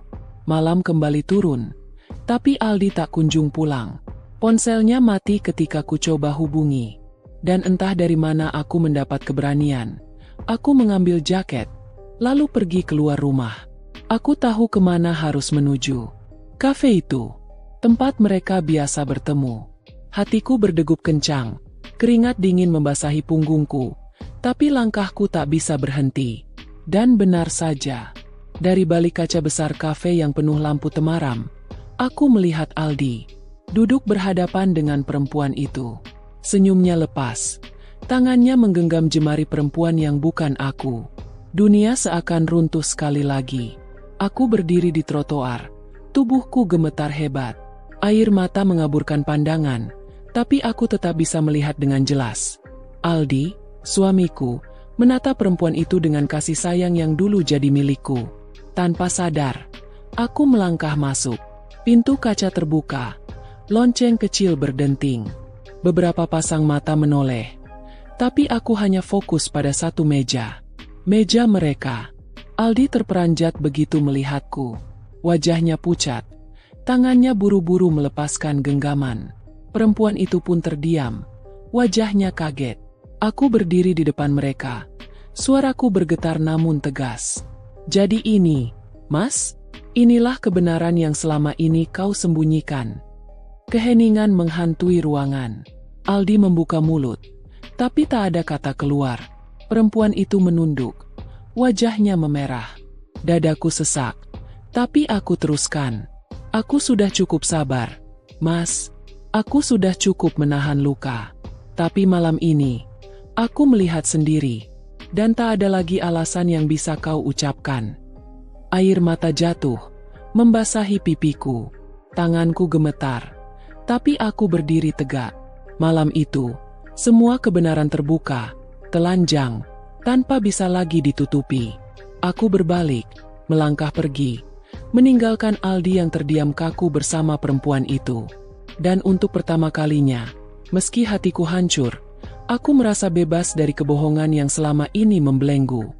Malam kembali turun, tapi Aldi tak kunjung pulang. Ponselnya mati ketika ku coba hubungi. Dan entah dari mana aku mendapat keberanian. Aku mengambil jaket, lalu pergi keluar rumah. Aku tahu kemana harus menuju. Kafe itu, tempat mereka biasa bertemu. Hatiku berdegup kencang, keringat dingin membasahi punggungku, tapi langkahku tak bisa berhenti. Dan benar saja, dari balik kaca besar kafe yang penuh lampu temaram, aku melihat Aldi, duduk berhadapan dengan perempuan itu. Senyumnya lepas, tangannya menggenggam jemari perempuan yang bukan aku. Dunia seakan runtuh sekali lagi. Aku berdiri di trotoar, tubuhku gemetar hebat. Air mata mengaburkan pandangan, tapi aku tetap bisa melihat dengan jelas. Aldi, suamiku, menatap perempuan itu dengan kasih sayang yang dulu jadi milikku. Tanpa sadar, aku melangkah masuk. Pintu kaca terbuka, lonceng kecil berdenting. Beberapa pasang mata menoleh, tapi aku hanya fokus pada satu meja. Meja mereka. Aldi terperanjat begitu melihatku. Wajahnya pucat, tangannya buru-buru melepaskan genggaman. Perempuan itu pun terdiam, wajahnya kaget. Aku berdiri di depan mereka. Suaraku bergetar namun tegas. Jadi ini, Mas, inilah kebenaran yang selama ini kau sembunyikan. Keheningan menghantui ruangan. Aldi membuka mulut, tapi tak ada kata keluar. Perempuan itu menunduk, wajahnya memerah. Dadaku sesak, tapi aku teruskan. Aku sudah cukup sabar, Mas. Aku sudah cukup menahan luka. Tapi malam ini, aku melihat sendiri, dan tak ada lagi alasan yang bisa kau ucapkan. Air mata jatuh, membasahi pipiku. Tanganku gemetar, tapi aku berdiri tegak. Malam itu, semua kebenaran terbuka, telanjang, tanpa bisa lagi ditutupi. Aku berbalik, melangkah pergi, meninggalkan Aldi yang terdiam kaku bersama perempuan itu. Dan untuk pertama kalinya, meski hatiku hancur, aku merasa bebas dari kebohongan yang selama ini membelenggu.